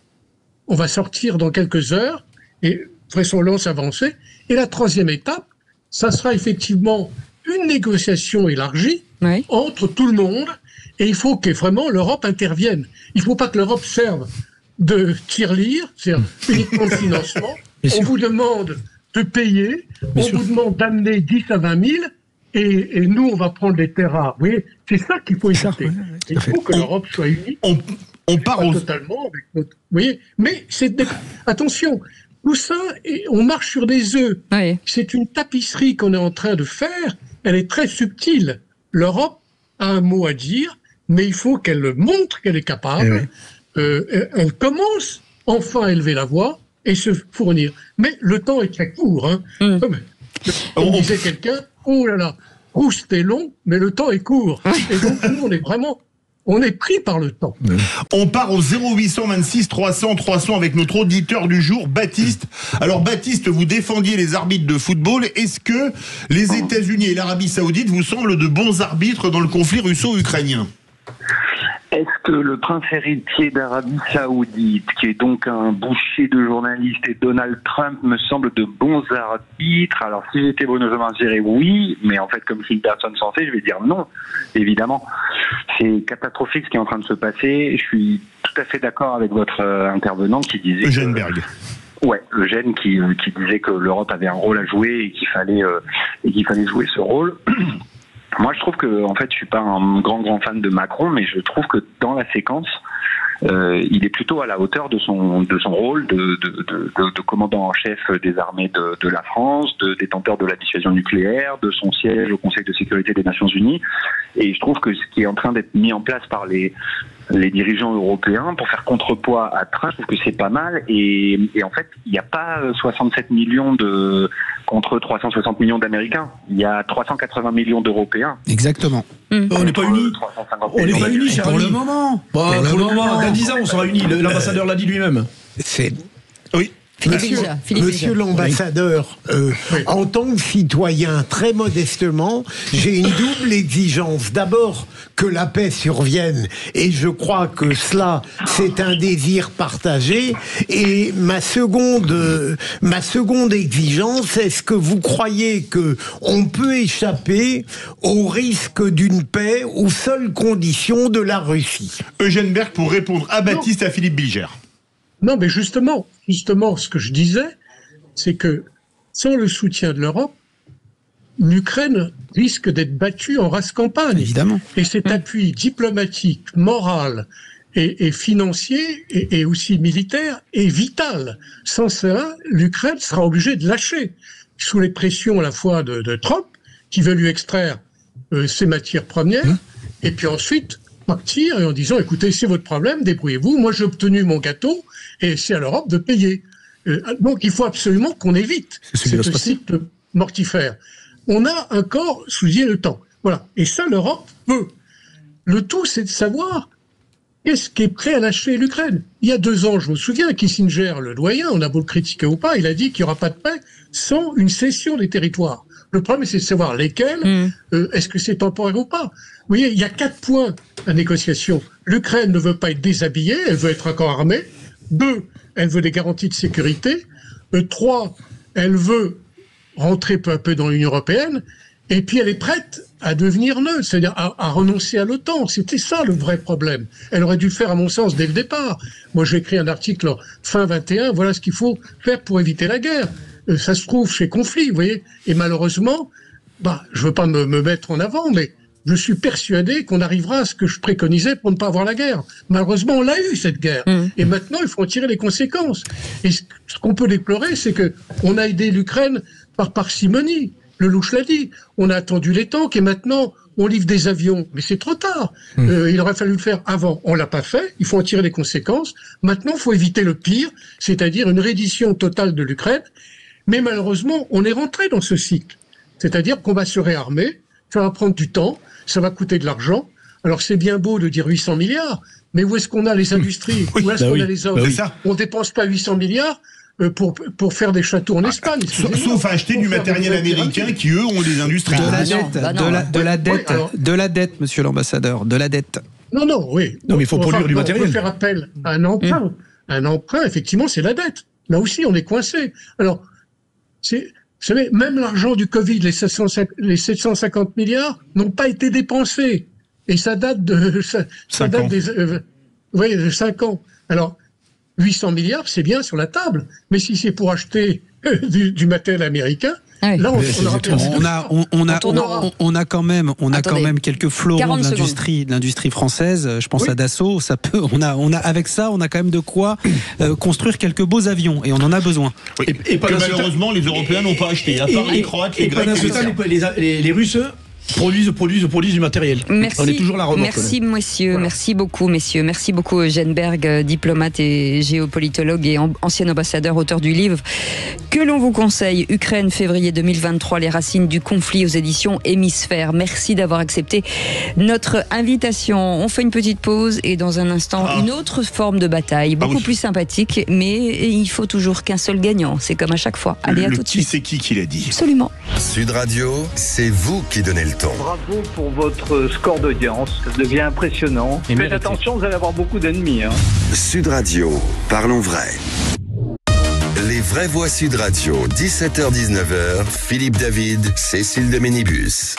On va sortir dans quelques heures et vraisemblablement avancer. Et la troisième étape, ça sera effectivement une négociation élargie entre tout le monde, et il faut que vraiment l'Europe intervienne. Il ne faut pas que l'Europe serve de tirelire, c'est-à-dire uniquement de financement. On vous demande de payer, on vous demande d'amener 10 à 20 000, et nous, on va prendre les terres rares. Vous voyez, c'est ça qu'il faut éviter. Il faut que l'Europe soit unie. On part totalement avec notre... Vous voyez, mais attention, tout ça, on marche sur des œufs. C'est une tapisserie qu'on est en train de faire. Elle est très subtile. L'Europe a un mot à dire, mais il faut qu'elle montre qu'elle est capable. Elle commence enfin à élever la voix et se fournir. Mais le temps est très court. On disait quelqu'un, oh là là, Proust est long, mais le temps est court. Et donc nous, on est vraiment On est pris par le temps. On part au 0826 300 300 avec notre auditeur du jour, Baptiste. Alors Baptiste, vous défendiez les arbitres de football. Est-ce que les États-Unis et l'Arabie Saoudite vous semblent de bons arbitres dans le conflit russo-ukrainien ? Est-ce que le prince héritier d'Arabie Saoudite, qui est donc un boucher de journalistes, et Donald Trump me semblent de bons arbitres? Alors si j'étais bonhomme, je dirais oui, mais en fait comme je suis une personne sensée, je vais dire non, évidemment. C'est catastrophique ce qui est en train de se passer. Je suis tout à fait d'accord avec votre intervenant qui disait... Eugène Berg. Ouais, Eugène qui disait que l'Europe avait un rôle à jouer et qu'il fallait jouer ce rôle. Moi, je trouve que, en fait, je suis pas un grand fan de Macron, mais je trouve que dans la séquence, il est plutôt à la hauteur de son rôle de commandant en chef des armées de la France, de détenteur de la dissuasion nucléaire, de son siège au Conseil de sécurité des Nations Unies. Et je trouve que ce qui est en train d'être mis en place par les dirigeants européens pour faire contrepoids à Trump, je trouve que c'est pas mal. Et en fait, il n'y a pas 67 millions contre 360 millions d'Américains. Il y a 380 millions d'Européens. Exactement. On n'est pas unis. On n'est pas unis, cher ami. Pour le moment. Pour le moment. Dans 10 ans, on sera unis. L'ambassadeur l'a dit lui-même. Oui. Monsieur l'ambassadeur, en tant que citoyen, très modestement, j'ai une double exigence. D'abord, que la paix survienne, et je crois que cela, c'est un désir partagé. Et ma seconde exigence, est-ce que vous croyez que on peut échapper au risque d'une paix aux seules conditions de la Russie? Eugène Berg pour répondre à Baptiste et à Philippe Bilger. Non, mais justement, ce que je disais, c'est que sans le soutien de l'Europe, l'Ukraine risque d'être battue en race campagne. Évidemment. Et cet appui diplomatique, moral et financier et aussi militaire est vital. Sans cela, l'Ukraine sera obligée de lâcher, sous les pressions à la fois de Trump, qui veut lui extraire ses matières premières, et puis ensuite partir et en disant, écoutez, c'est votre problème, débrouillez-vous, moi j'ai obtenu mon gâteau, et c'est à l'Europe de payer. Donc il faut absolument qu'on évite ce cycle mortifère. On a encore souillé le temps. Voilà. Et ça, l'Europe peut. Le tout, c'est de savoir qu'est-ce qui est prêt à lâcher l'Ukraine. Il y a 2 ans, je me souviens, Kissinger, le doyen, on a beau le critiquer ou pas, il a dit qu'il n'y aura pas de paix sans une cession des territoires. Le problème, c'est de savoir lesquels, est-ce que c'est temporaire ou pas. Vous voyez, il y a 4 points à négociation. L'Ukraine ne veut pas être déshabillée, elle veut être encore armée. 2, elle veut des garanties de sécurité. 3, elle veut rentrer peu à peu dans l'Union européenne. Et puis elle est prête à devenir neutre, c'est-à-dire à renoncer à l'OTAN. C'était ça le vrai problème. Elle aurait dû le faire, à mon sens, dès le départ. Moi, j'ai écrit un article fin 21, voilà ce qu'il faut faire pour éviter la guerre. Ça se trouve chez conflit, vous voyez. Et malheureusement, je veux pas me mettre en avant, mais je suis persuadé qu'on arrivera à ce que je préconisais pour ne pas avoir la guerre. Malheureusement, on l'a eu, cette guerre. Et maintenant, il faut en tirer les conséquences. Et ce qu'on peut déplorer, c'est que on a aidé l'Ukraine par parcimonie. Lelouch l'a dit. On a attendu les tanks et maintenant, on livre des avions. Mais c'est trop tard. Il aurait fallu le faire avant. On l'a pas fait. Il faut en tirer les conséquences. Maintenant, il faut éviter le pire, c'est-à-dire une reddition totale de l'Ukraine. Mais malheureusement, on est rentré dans ce cycle. C'est-à-dire qu'on va se réarmer, ça va prendre du temps, ça va coûter de l'argent. Alors c'est bien beau de dire 800 milliards, mais où est-ce qu'on a les industries? Où est-ce qu'on a les hommes? On ne dépense pas 800 milliards pour faire des châteaux en Espagne. Sauf à acheter du matériel américain qui, eux, ont des industries. De la dette, monsieur l'ambassadeur, de la dette. Non, oui. Non, mais il faut produire du matériel. On peut faire appel à un emprunt. Un emprunt, effectivement, c'est la dette. Là aussi, on est coincé. Alors, vous savez, même l'argent du Covid, les 750 milliards, n'ont pas été dépensés. Et ça date de 5 ans. Alors, 800 milliards, c'est bien sur la table. Mais si c'est pour acheter du matériel américain, là, on a quand même quelques fleurons de l'industrie française. Je pense à Dassault. Ça peut. Avec ça, on a quand même de quoi construire quelques beaux avions et on en a besoin. Et malheureusement, les Européens n'ont pas acheté. À part les Croates, les Grecs, les Russes, Produisent du matériel. Merci, on est toujours la remorque. merci messieurs, merci beaucoup messieurs, merci beaucoup Eugène Berg, diplomate et géopolitologue et ancien ambassadeur, auteur du livre que l'on vous conseille, Ukraine, février 2023, les racines du conflit, aux éditions Hémisphère. Merci d'avoir accepté notre invitation. On fait une petite pause et dans un instant, une autre forme de bataille, beaucoup plus sympathique, mais il faut toujours qu'un seul gagnant, c'est comme à chaque fois. Allez, à tout de suite. C'est qui l'a dit? Absolument. Sud Radio, c'est vous qui donnez le ton. Bravo pour votre score d'audience, ça devient impressionnant. Faites attention, vous allez avoir beaucoup d'ennemis. Sud Radio, parlons vrai. Les vraies voix Sud Radio, 17h-19h, Philippe David, Cécile de Ménibus.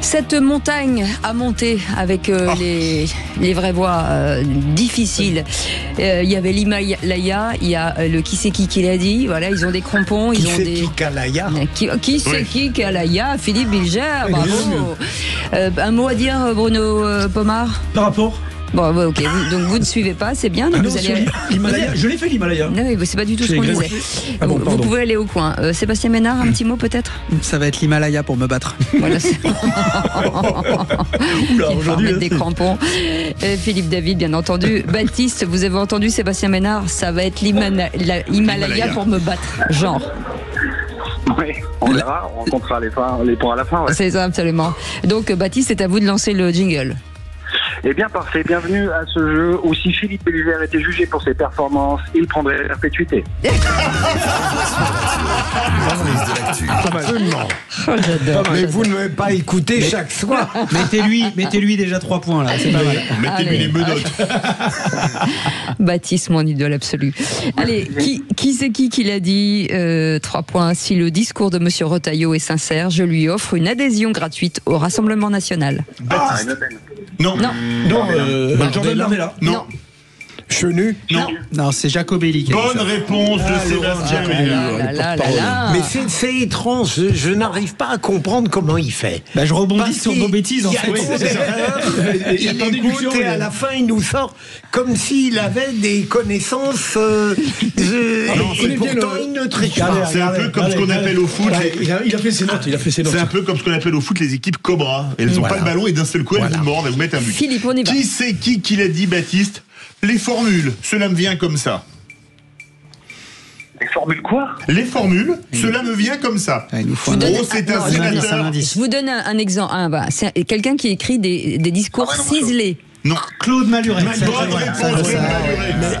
Cette montagne à monter avec les vraies voix difficiles. Il y avait l'Himalaya, il y a le qui c'est qui l'a dit. Voilà, ils ont des crampons, ils ont des. Qui c'est qui Alaya, Philippe Bilger, bravo. Un mot à dire, Bruno Pomar? Par rapport? Bon, ok. Donc vous ne suivez pas, c'est bien. Donc non, vous allez... l'Himalaya. Je l'ai fait l'Himalaya. Non, mais c'est pas du tout ce qu'on disait. Vous pouvez aller au coin. Sébastien Ménard, un petit mot peut-être? Ça va être l'Himalaya pour me battre. Voilà. Oula, aujourd'hui. Mettre des crampons. Philippe David, bien entendu. Baptiste, vous avez entendu Sébastien Ménard? Ça va être l'Himalaya pour me battre. Genre. Oui, on verra. On rencontrera les points à la fin. Ouais. C'est ça, absolument. Donc, Baptiste, c'est à vous de lancer le jingle. Eh bien, parfait. Bienvenue à ce jeu où si Philippe Bilger était jugé pour ses performances, il prendrait la perpétuité. Absolument. Mais vous ne m'avez pas écouté chaque soir. Mettez-lui déjà 3 points là, c'est pas mal. Mettez-lui les menottes. Baptiste, mon idole absolu. Allez, qui c'est qui l'a dit 3 points. Si le discours de Monsieur Retailleau est sincère, je lui offre une adhésion gratuite au Rassemblement National. Baptiste. Non. Jordan Bardella. Non. Chenu? Non, c'est Jacobelli. Bonne réponse de Sébastien Ménard. Mais c'est étrange, je n'arrive pas à comprendre comment il fait. Je rebondis sur nos bêtises en fait. Il écoute et à la fin il nous sort comme s'il avait des connaissances et pourtant il ne triche pas. C'est un peu comme ce qu'on appelle au foot. Il a fait ses notes. C'est un peu comme ce qu'on appelle au foot les équipes Cobra. Elles n'ont pas le ballon et d'un seul coup elles vous mordent et vous mettent un but. Philippe, on y va. Qui c'est qui l'a dit, Baptiste? Les formules, cela me vient comme ça. Les formules quoi? Les formules, cela me vient comme ça. C'est un sénateur. Je vous donne un exemple. C'est quelqu'un qui écrit des discours ciselés. Non. Claude Maluret. Bonne réponse, Claude Maluret.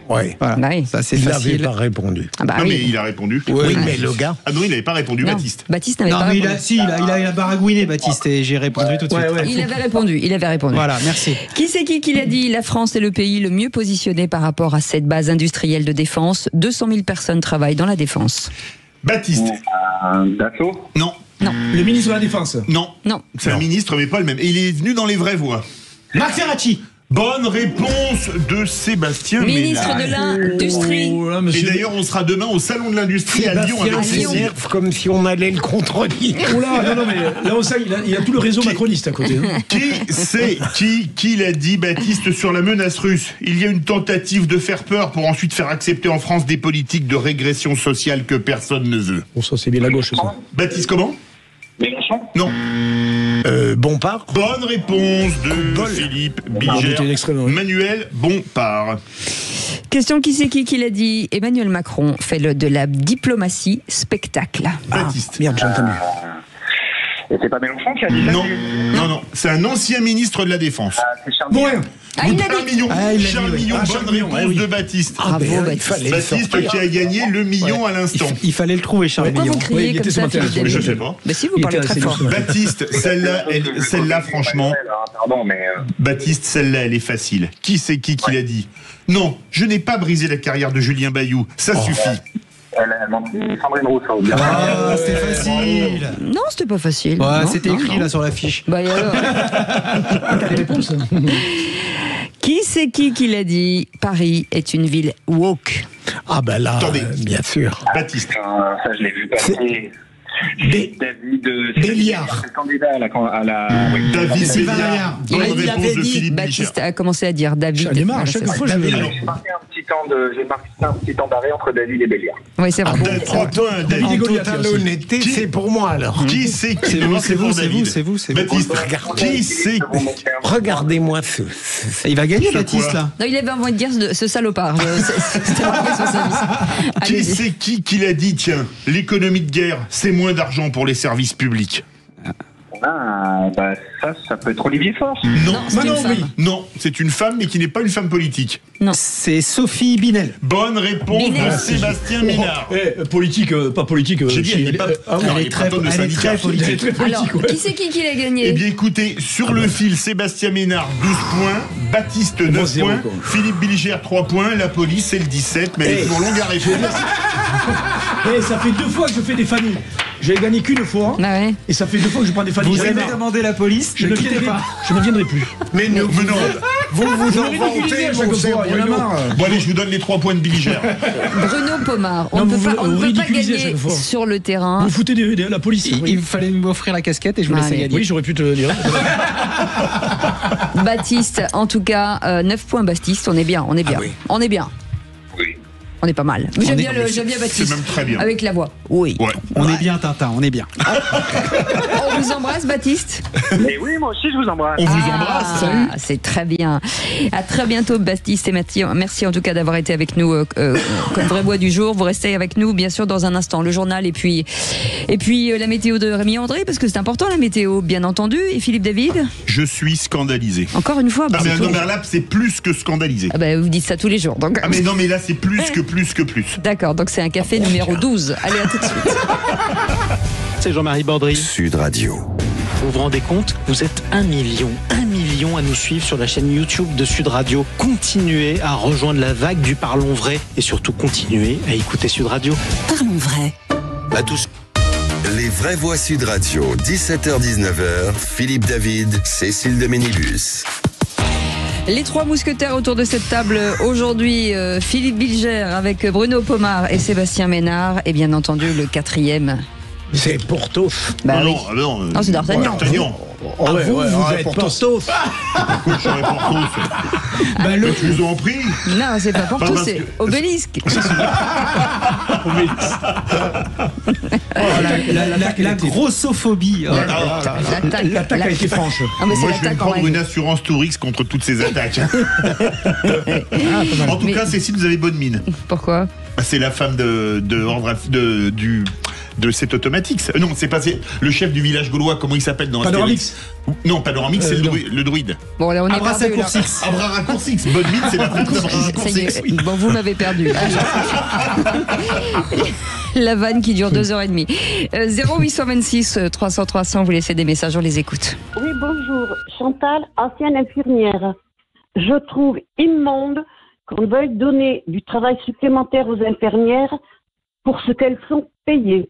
Ouais. Voilà. Ça c'est facile. Il n'avait pas répondu. Non mais il a répondu. Oui, mais le gars. Ah non, il n'avait pas répondu, Baptiste. Baptiste n'avait pas répondu. Il a baragouiné, Baptiste, et j'ai répondu tout de suite. Il avait répondu. Voilà, merci. Qui c'est qui l'a dit? La France est le pays le mieux positionné par rapport à cette base industrielle de défense. 200 000 personnes travaillent dans la défense. Baptiste. Dassault? Non. Le ministre de la Défense? Non. C'est un ministre, mais pas le même. Et il est venu dans les vraies voies. Marc Ferracci. Bonne réponse de Sébastien Ménard. Ministre de l'Industrie. Et d'ailleurs, on sera demain au Salon de l'Industrie à Lyon avec s'énerve comme si on allait le contredire. Non, mais là, on sait, il a tout le réseau macroniste à côté. Qui c'est qui l'a dit, Baptiste, sur la menace russe? Il y a une tentative de faire peur pour ensuite faire accepter en France des politiques de régression sociale que personne ne veut. Bon, ça, c'est bien la gauche, ça. Baptiste, comment? Mélenchon? Non. Bompard? Bonne réponse de Philippe Bilger. Manuel Bompard. Question qui c'est qui l'a dit? Emmanuel Macron fait de la diplomatie spectacle. Baptiste. Merde, j'ai entendu. Et c'est pas Mélenchon qui a dit ça? Non. C'est un ancien ministre de la Défense. C'est Charles. Charles Millon, bonne réponse de Baptiste. Bravo, Baptiste qui a gagné le million à l'instant. Il fallait le trouver, Charles Millon. Pourquoi vous criez comme ça, Philippe David? Je sais pas. Mais si, vous parlez très fort. Baptiste, celle-là, franchement. Pardon, mais. Baptiste, celle-là, elle est facile. Qui c'est qui l'a dit? Non, je n'ai pas brisé la carrière de Julien Bayou. Ça suffit. Sandrine Rousseau. C'était facile. Non, c'était pas facile. C'était écrit là sur la fiche. Et alors Qui c'est qui l'a dit? Paris est une ville woke. Ah ben là, bien sûr. Baptiste. Ça, je l'ai vu passer. David Béliard. Candidat à la. David Béliard. Il avait dit, Baptiste a commencé à dire David. À chaque fois, je vais. J'ai marqué un petit j'ai marqué un petit temps d'arrêt entre David et Béliard. Oui, c'est vrai. David et Goliath, l'honnêteté, c'est pour moi alors. Qui c'est qui c'est vous. Baptiste, qui c'est? Regardez-moi ce. Il va gagner, Baptiste, là. Non, il avait envie de dire ce salopard. C'était marqué sur sa liste. Qui c'est qui l'a dit, tiens, l'économie de guerre, c'est moins d'argent pour les services publics? Ah, bah ça peut être Olivier Faure. Non, c'est une femme, mais qui n'est pas une femme politique. Non. C'est Sophie Binel. Bonne réponse de Sébastien Ménard. Politique, pas politique. J'ai dit, elle est très politique. Alors, qui c'est qui l'a gagné? Eh bien, écoutez, sur le fil, Sébastien Ménard, 12 points, Baptiste, 9 points, Philippe Bilger, 3 points, la police, c'est le 17, mais elle est toujours longue à répondre. Ça fait 2 fois que je fais des familles. J'ai gagné qu'une fois, et ça fait 2 fois que je prends des familles. Vous avez demandé la police, je ne viendrai plus. Mais non, vous en vantez à chaque fois, il y en a marre. Bon allez, je vous donne les 3 points de Bilger. Bruno Pomar, on ne peut pas gagner sur le terrain. Vous foutez de la police. Il fallait m'offrir la casquette et je vous laissais gagner. Oui, j'aurais pu te le dire. Baptiste, en tout cas, 9 points Baptiste, on est bien. On est bien. Oui. On est pas mal. J'aime bien Baptiste. C'est même très bien. Avec la voix. Oui. Ouais. On est bien, Tintin, on est bien. On vous embrasse, Baptiste. Mais oui, moi aussi, je vous embrasse. On vous embrasse. Salut. C'est très bien. À très bientôt, Baptiste et Mathieu. Merci en tout cas d'avoir été avec nous comme vrai voix du jour. Vous restez avec nous, bien sûr, dans un instant. Le journal et puis la météo de Rémi André, parce que c'est important, la météo, bien entendu. Et Philippe David? Je suis scandalisé. Encore une fois. Non, mais là, c'est plus que scandalisé. Vous dites ça tous les jours. Donc... mais non, mais là, c'est plus que plus. D'accord, donc c'est un café numéro 12. Allez, à tout de suite. C'est Jean-Marie Bordry. Sud Radio. Vous vous rendez compte? Vous êtes 1 million à nous suivre sur la chaîne YouTube de Sud Radio. Continuez à rejoindre la vague du Parlons Vrai et surtout continuez à écouter Sud Radio. Parlons Vrai. À tous. Les vraies voix Sud Radio, 17h-19h, Philippe David, Cécile de Ménibus. Les 3 mousquetaires autour de cette table aujourd'hui, Philippe Bilger avec Bruno Pomar et Sébastien Ménard, et bien entendu le 4e. C'est Porthos. Non, c'est D'Artagnan. Vous êtes Porthos. Pourquoi je serais Porthos? Je vous en prie. Non, c'est pas Porthos, c'est Obélisque. La grossophobie. L'attaque a été franche. Moi, je vais prendre une assurance Tourix contre toutes ces attaques. En tout cas, Cécile, vous avez bonne mine. Pourquoi? C'est la femme de cet automatique. Non, c'est pas le chef du village gaulois, comment il s'appelle dans Panoramix. Non, Panoramix, c'est le druide. Bon, là, on est perdu. Abraracoursix. Bonne mine, c'est la femme d'Abraracoursix. Bon, vous m'avez perdu. La vanne qui dure 2h30. 0826 300 300, vous laissez des messages, on les écoute. Oui, bonjour. Chantal, ancienne infirmière. Je trouve immonde qu'on veuille donner du travail supplémentaire aux infirmières pour ce qu'elles sont payées.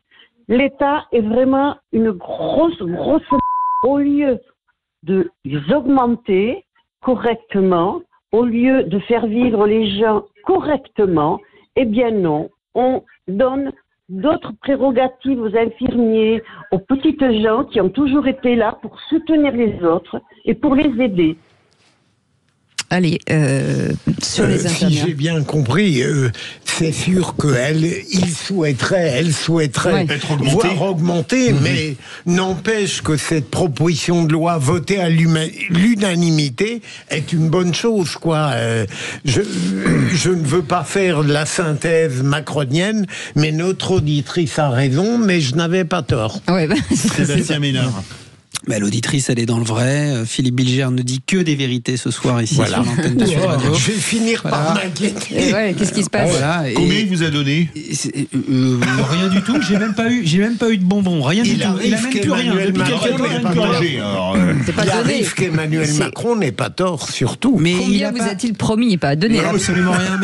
L'État est vraiment une grosse... Au lieu de les augmenter correctement, au lieu de faire vivre les gens correctement, eh bien non, on donne d'autres prérogatives aux infirmiers, aux petites gens qui ont toujours été là pour soutenir les autres et pour les aider. Allez, sur les infirmières. Si j'ai bien compris, c'est sûr qu'elle souhaiterait être voir augmenter, mais n'empêche que cette proposition de loi votée à l'unanimité est une bonne chose, quoi. Je ne veux pas faire de la synthèse macronienne, mais notre auditrice a raison, mais je n'avais pas tort. Ouais, Sébastien Ménard. L'auditrice, elle est dans le vrai. Philippe Bilger ne dit que des vérités ce soir ici sur l'antenne de Sud Radio. Je vais finir par m'inquiéter. Qu'est-ce qui se passe? Combien il vous a donné? Rien du tout. J'ai même pas eu de bonbons. Rien du tout. Il a même plus rien. Depuis quelques temps, il n'a plus rien. Il arrive qu'Emmanuel Macron n'ait pas tort, surtout. Mais combien vous a-t-il promis? Pas donné. Absolument rien.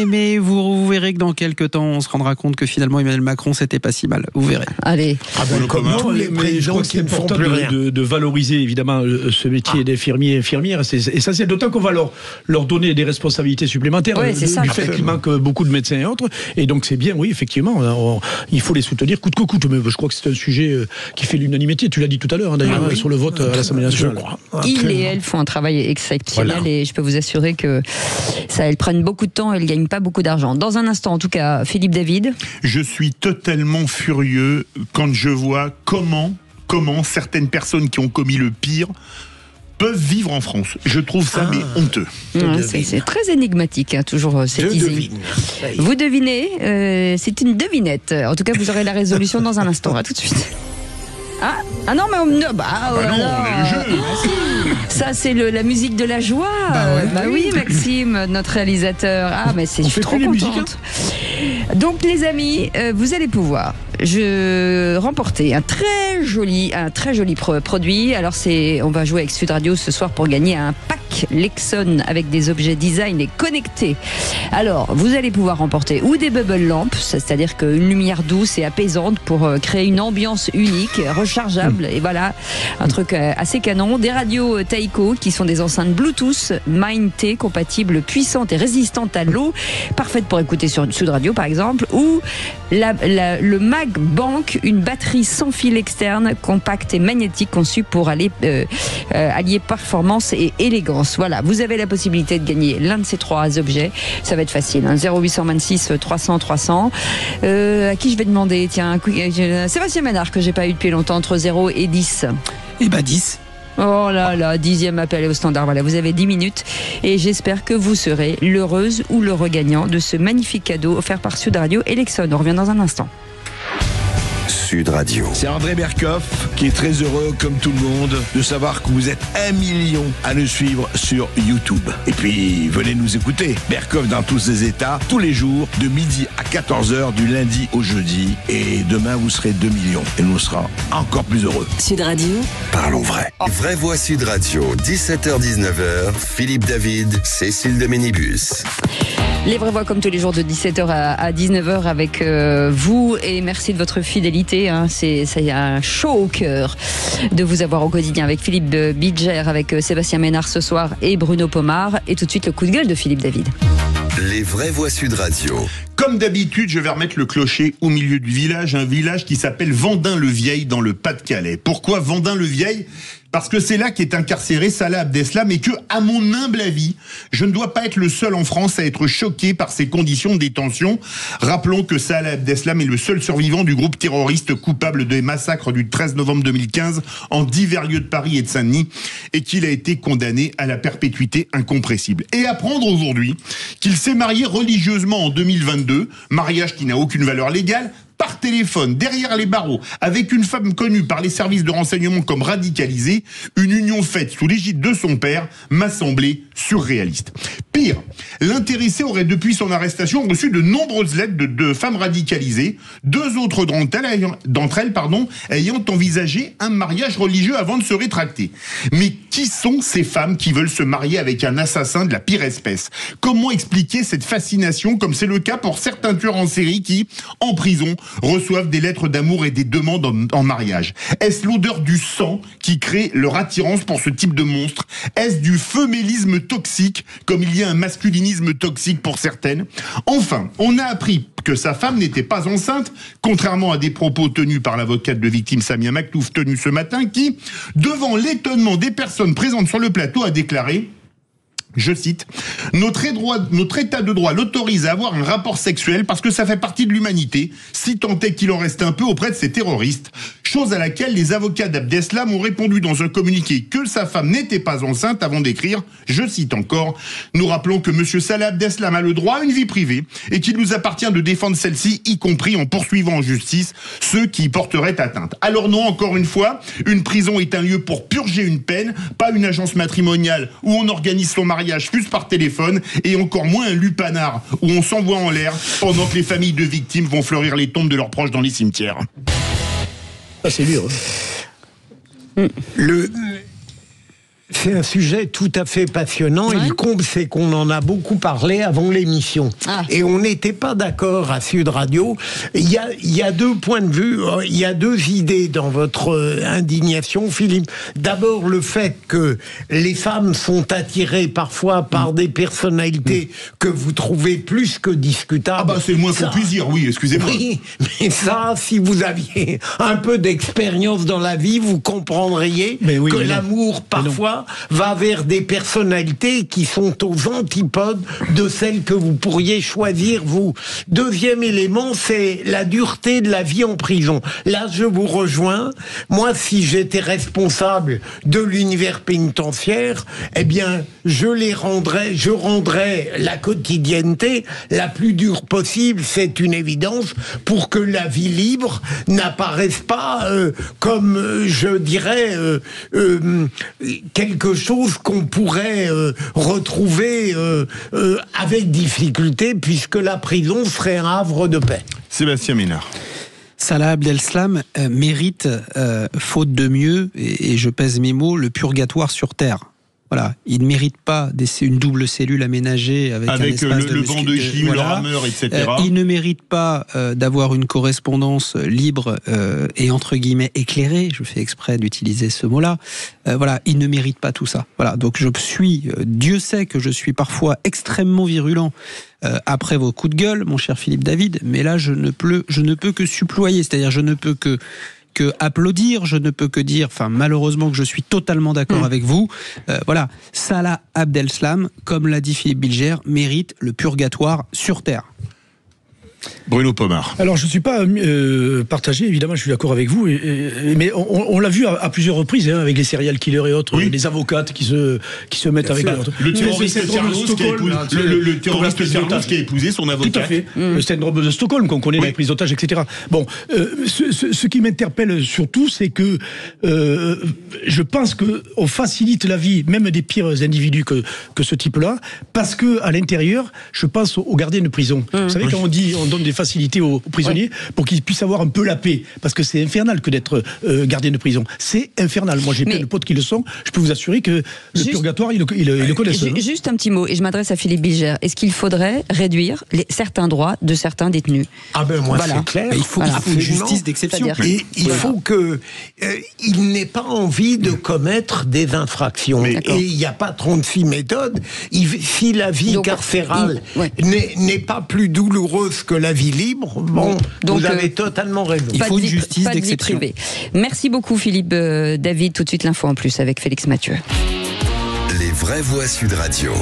Mais vous verrez que dans quelques temps, on se rendra compte que finalement Emmanuel Macron, c'était pas si mal. Vous verrez. Allez. Comme tous les présidents qui ne font plus rien. de valoriser évidemment ce métier d'infirmier et infirmière, c'est essentiel, d'autant qu'on va leur donner des responsabilités supplémentaires du fait qu'il manque beaucoup de médecins et autres, et donc c'est bien, oui, effectivement, il faut les soutenir coûte que coûte, mais je crois que c'est un sujet qui fait l'unanimité, tu l'as dit tout à l'heure d'ailleurs, sur le vote à l'Assemblée nationale. Ils et elles font un travail exceptionnel, et je peux vous assurer que elles prennent beaucoup de temps et elles gagnent pas beaucoup d'argent. Dans un instant, en tout cas, Philippe David. Je suis totalement furieux quand je vois comment certaines personnes qui ont commis le pire peuvent vivre en France. Je trouve ça honteux. C'est très énigmatique, toujours cette idée. Vous devinez, c'est une devinette. En tout cas, vous aurez la résolution dans un instant. À tout de suite. Ah non, mais on a le jeu. Ça, c'est la musique de la joie. Oui, Maxime, notre réalisateur. Mais je suis trop contente. Donc, les amis, vous allez pouvoir remporter un très joli produit. Alors, on va jouer avec Sud Radio ce soir pour gagner un pack Lexon avec des objets design et connectés. Alors, vous allez pouvoir remporter ou des bubble lamps, c'est-à-dire qu'une lumière douce et apaisante pour créer une ambiance unique, rechargeable, et voilà, un truc assez canon. Des radios Taiko qui sont des enceintes Bluetooth Mind T compatibles, puissantes et résistantes à l'eau, parfaites pour écouter sur Sud Radio par exemple, ou le Mag Bank, une batterie sans fil externe, compacte et magnétique, conçue pour allier performance et élégance. Voilà, vous avez la possibilité de gagner l'un de ces trois objets. Ça va être facile, 0826 300 300. À qui je vais demander? Tiens, Sébastien Ménard, que j'ai pas eu depuis longtemps, entre 0 et 10. 10. Oh là là, 10e appel au standard. Voilà, vous avez 10 minutes et j'espère que vous serez l'heureuse ou l'heureux gagnant de ce magnifique cadeau offert par Sud Radio et Lexon. On revient dans un instant. Sud Radio. C'est André Berkoff qui est très heureux, comme tout le monde, de savoir que vous êtes 1 million à nous suivre sur YouTube. Et puis, venez nous écouter. Berkoff dans tous ses états, tous les jours, de midi à 14h, du lundi au jeudi. Et demain, vous serez 2 millions. Et nous serons encore plus heureux. Sud Radio. Parlons vrai. Vraie Voix Sud Radio, 17h-19h. Philippe David, Cécile de Ménibus. Les vraies voix comme tous les jours de 17h à 19h avec vous, et merci de votre fidélité. C'est un chaud au cœur de vous avoir au quotidien avec Philippe Bidger, avec Sébastien Ménard ce soir et Bruno Pomar. Et tout de suite le coup de gueule de Philippe David. Les vraies voix Sud Radio. Comme d'habitude, je vais remettre le clocher au milieu du village, un village qui s'appelle Vendin-le-Vieil dans le Pas-de-Calais. Pourquoi Vendin-le-Vieil ? Parce que c'est là qu'est incarcéré Salah Abdeslam, et que, à mon humble avis, je ne dois pas être le seul en France à être choqué par ces conditions de détention. Rappelons que Salah Abdeslam est le seul survivant du groupe terroriste coupable des massacres du 13 novembre 2015 en divers lieux de Paris et de Saint-Denis, et qu'il a été condamné à la perpétuité incompressible. Et apprendre aujourd'hui qu'il s'est marié religieusement en 2022, mariage qui n'a aucune valeur légale, par téléphone, derrière les barreaux, avec une femme connue par les services de renseignement comme radicalisée, une union faite sous l'égide de son père, m'a semblé surréaliste. Pire, l'intéressé aurait depuis son arrestation reçu de nombreuses lettres de femmes radicalisées, deux autres d'entre elles ayant envisagé un mariage religieux avant de se rétracter. Mais qui sont ces femmes qui veulent se marier avec un assassin de la pire espèce? Comment expliquer cette fascination, comme c'est le cas pour certains tueurs en série qui, en prison, reçoivent des lettres d'amour et des demandes en mariage? Est-ce l'odeur du sang qui crée leur attirance pour ce type de monstre? Est-ce du femmélisme toxique, comme il y a un masculinisme toxique pour certaines? Enfin, on a appris que sa femme n'était pas enceinte, contrairement à des propos tenus par l'avocate de victime Samia Maktouf tenue ce matin, qui, devant l'étonnement des personnes présentes sur le plateau, a déclaré, je cite, notre état de droit l'autorise à avoir un rapport sexuel parce que ça fait partie de l'humanité, si tant est qu'il en reste un peu auprès de ces terroristes. Chose à laquelle les avocats d'Abdeslam ont répondu dans un communiqué que sa femme n'était pas enceinte avant d'écrire, je cite encore, nous rappelons que monsieur Salah Abdeslam a le droit à une vie privée et qu'il nous appartient de défendre celle-ci, y compris en poursuivant en justice ceux qui y porteraient atteinte. Alors non, encore une fois, une prison est un lieu pour purger une peine, pas une agence matrimoniale où on organise son mariage fût par téléphone, et encore moins un lupanar où on s'envoie en l'air pendant que les familles de victimes vont fleurir les tombes de leurs proches dans les cimetières. Ça c'est dur. C'est un sujet tout à fait passionnant. Et le comble, c'est qu'on en a beaucoup parlé avant l'émission. Et on n'était pas d'accord à Sud Radio. Il y a 2 points de vue, il y a 2 idées dans votre indignation, Philippe. D'abord, le fait que les femmes sont attirées parfois par des personnalités que vous trouvez plus que discutables. C'est le moins qu'on puisse dire, oui, excusez-moi. Oui, mais ça, si vous aviez un peu d'expérience dans la vie, vous comprendriez que l'amour, parfois, va vers des personnalités qui sont aux antipodes de celles que vous pourriez choisir, vous. Deuxième élément, c'est la dureté de la vie en prison. Là, je vous rejoins. Moi, si j'étais responsable de l'univers pénitentiaire, eh bien, je rendrais la quotidienneté la plus dure possible, c'est une évidence, pour que la vie libre n'apparaisse pas comme, je dirais, quelque chose qu'on pourrait retrouver avec difficulté, puisque la prison serait un havre de paix. Sébastien Ménard. Salah Abdeslam mérite, faute de mieux, et je pèse mes mots, le purgatoire sur terre. Voilà, il ne mérite pas une double cellule aménagée avec un espace le banc de gym, le rameur, etc. Il ne mérite pas d'avoir une correspondance libre et entre guillemets éclairée. Je fais exprès d'utiliser ce mot-là. Voilà, il ne mérite pas tout ça. Voilà, donc Dieu sait que je suis parfois extrêmement virulent après vos coups de gueule, mon cher Philippe David. Mais là, je ne peux que supployer, c'est-à-dire je ne peux que applaudir, je ne peux que dire, malheureusement que je suis totalement d'accord avec vous. Voilà, Salah Abdeslam, comme l'a dit Philippe Bilger, mérite le purgatoire sur terre. Bruno Pomar. Alors, je ne suis pas partagé, évidemment, je suis d'accord avec vous, mais on l'a vu à plusieurs reprises, avec les serial killers et autres, les avocates qui se mettent avec le terroriste qui a épousé son avocat. Tout à fait. Le syndrome de Stockholm, qu'on connaît, la prise d'otages, etc. Bon, ce qui m'interpelle surtout, c'est que je pense qu'on facilite la vie, même des pires individus que ce type-là, parce que à l'intérieur, je pense aux gardiens de prison. Vous savez, quand on donne des facilités aux prisonniers pour qu'ils puissent avoir un peu la paix, parce que c'est infernal que d'être gardien de prison. C'est infernal. Moi, j'ai plein de potes qui le sont. Je peux vous assurer que le purgatoire, ils le connaissent. Juste un petit mot, et je m'adresse à Philippe Bilger. Est-ce qu'il faudrait réduire certains droits de certains détenus ? Moi, c'est clair. Il faut une justice d'exception. Et il faut qu'il n'ait pas envie de commettre des infractions. Et il n'y a pas 36 méthodes. Si la vie carcérale n'est pas plus douloureuse que la vie libre, vous avez totalement raison. Il faut une justice d'exception. Merci beaucoup Philippe David. Tout de suite l'info en plus avec Félix Mathieu. Les vraies voix Sud Radio.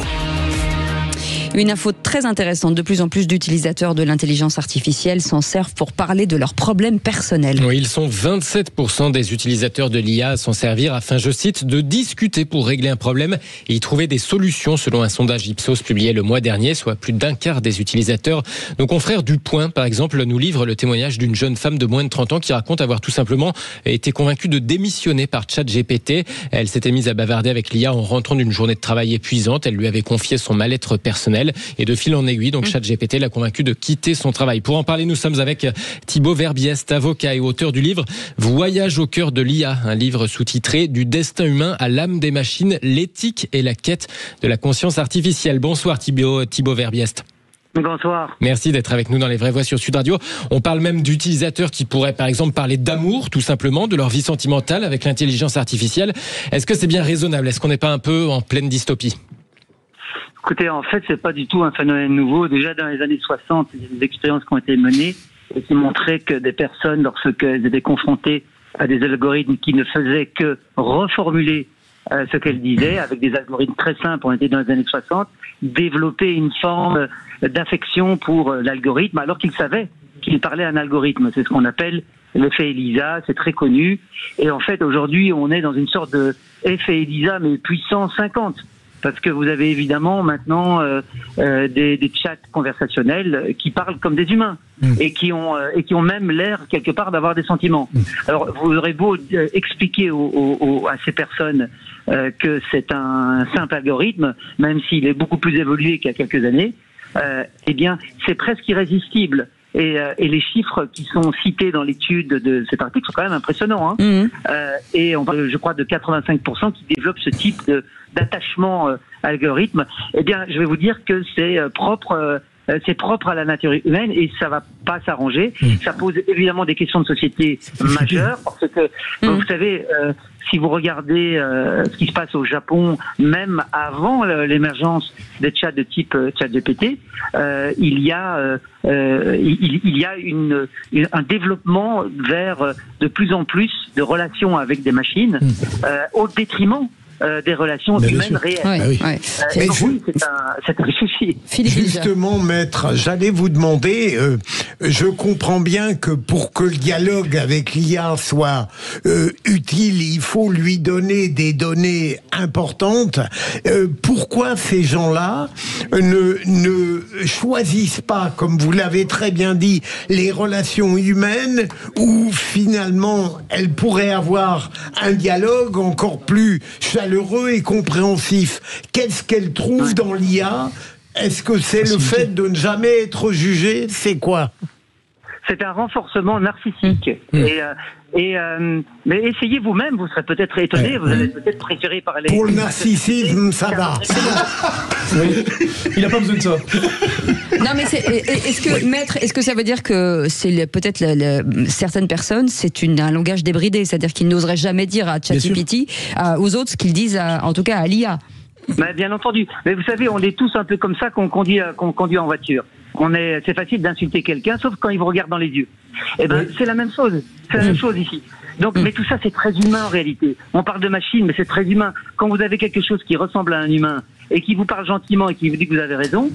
Une info très intéressante. De plus en plus d'utilisateurs de l'intelligence artificielle s'en servent pour parler de leurs problèmes personnels. Oui, ils sont 27% des utilisateurs de l'IA à s'en servir afin, je cite, de discuter pour régler un problème et y trouver des solutions selon un sondage Ipsos publié le mois dernier, soit plus d'un quart des utilisateurs. Nos confrères du Point, par exemple, nous livrent le témoignage d'une jeune femme de moins de 30 ans qui raconte avoir tout simplement été convaincue de démissionner par ChatGPT. Elle s'était mise à bavarder avec l'IA en rentrant d'une journée de travail épuisante. Elle lui avait confié son mal-être personnel. Et de fil en aiguille, donc ChatGPT l'a convaincu de quitter son travail. Pour en parler, nous sommes avec Thibaut Verbiest, avocat et auteur du livre Voyage au cœur de l'IA, un livre sous-titré Du destin humain à l'âme des machines, l'éthique et la quête de la conscience artificielle. Bonsoir Thibaut Verbiest. Bonsoir. Merci d'être avec nous dans Les Vraies Voix sur Sud Radio. On parle même d'utilisateurs qui pourraient par exemple parler d'amour, tout simplement, de leur vie sentimentale avec l'intelligence artificielle. Est-ce que c'est bien raisonnable ? Est-ce qu'on n'est pas un peu en pleine dystopie ? Écoutez, en fait, c'est pas du tout un phénomène nouveau. Déjà, dans les années 60, il y a des expériences qui ont été menées et qui montraient que des personnes, lorsqu'elles étaient confrontées à des algorithmes qui ne faisaient que reformuler ce qu'elles disaient, avec des algorithmes très simples, on était dans les années 60, développaient une forme d'affection pour l'algorithme, alors qu'ils savaient qu'il parlait à un algorithme. C'est ce qu'on appelle l'effet Elisa, c'est très connu. Et en fait, aujourd'hui, on est dans une sorte de effet Elisa, mais puissant 50. Parce que vous avez évidemment maintenant des chats conversationnels qui parlent comme des humains et qui ont même l'air quelque part d'avoir des sentiments. Alors vous aurez beau expliquer à ces personnes que c'est un simple algorithme, même s'il est beaucoup plus évolué qu'il y a quelques années, eh bien c'est presque irrésistible. Et les chiffres qui sont cités dans l'étude de cet article sont quand même impressionnants. Et on parle, je crois, de 85% qui développent ce type d'attachement à l'algorithme. Eh bien, je vais vous dire que c'est propre à la nature humaine et ça va pas s'arranger. Ça pose évidemment des questions de société majeures parce que, vous savez, si vous regardez ce qui se passe au Japon, même avant l'émergence des chats de type ChatGPT, il y a un développement vers de plus en plus de relations avec des machines au détriment des relations humaines réelles. Et donc, c'est un souci. Justement, maître, j'allais vous demander, je comprends bien que pour que le dialogue avec l'IA soit utile, il faut lui donner des données importantes. Pourquoi ces gens-là ne choisissent pas, comme vous l'avez très bien dit, les relations humaines où finalement elles pourraient avoir un dialogue encore plus chaleureux et compréhensif? Qu'est-ce qu'elle trouve dans l'IA? Est-ce que c'est le fait de ne jamais être jugé? C'est quoi? C'est un renforcement narcissique. Mais essayez vous-même, vous serez peut-être étonné, vous allez peut-être préférer parler. Pour le narcissisme, ça va. Il n'a pas besoin de ça. Non, mais est-ce que ça veut dire que c'est peut-être certaines personnes, c'est un langage débridé, c'est-à-dire qu'ils n'oseraient jamais dire à ChatGPT, aux autres, ce qu'ils disent, en tout cas à l'IA. Bien entendu. Mais vous savez, on est tous un peu comme ça quand on conduit en voiture. C'est facile d'insulter quelqu'un, sauf quand il vous regarde dans les yeux. C'est la même chose. C'est la même chose ici. Donc, mais tout ça, c'est très humain en réalité. On parle de machine, mais c'est très humain. Quand vous avez quelque chose qui ressemble à un humain et qui vous parle gentiment et qui vous dit que vous avez raison,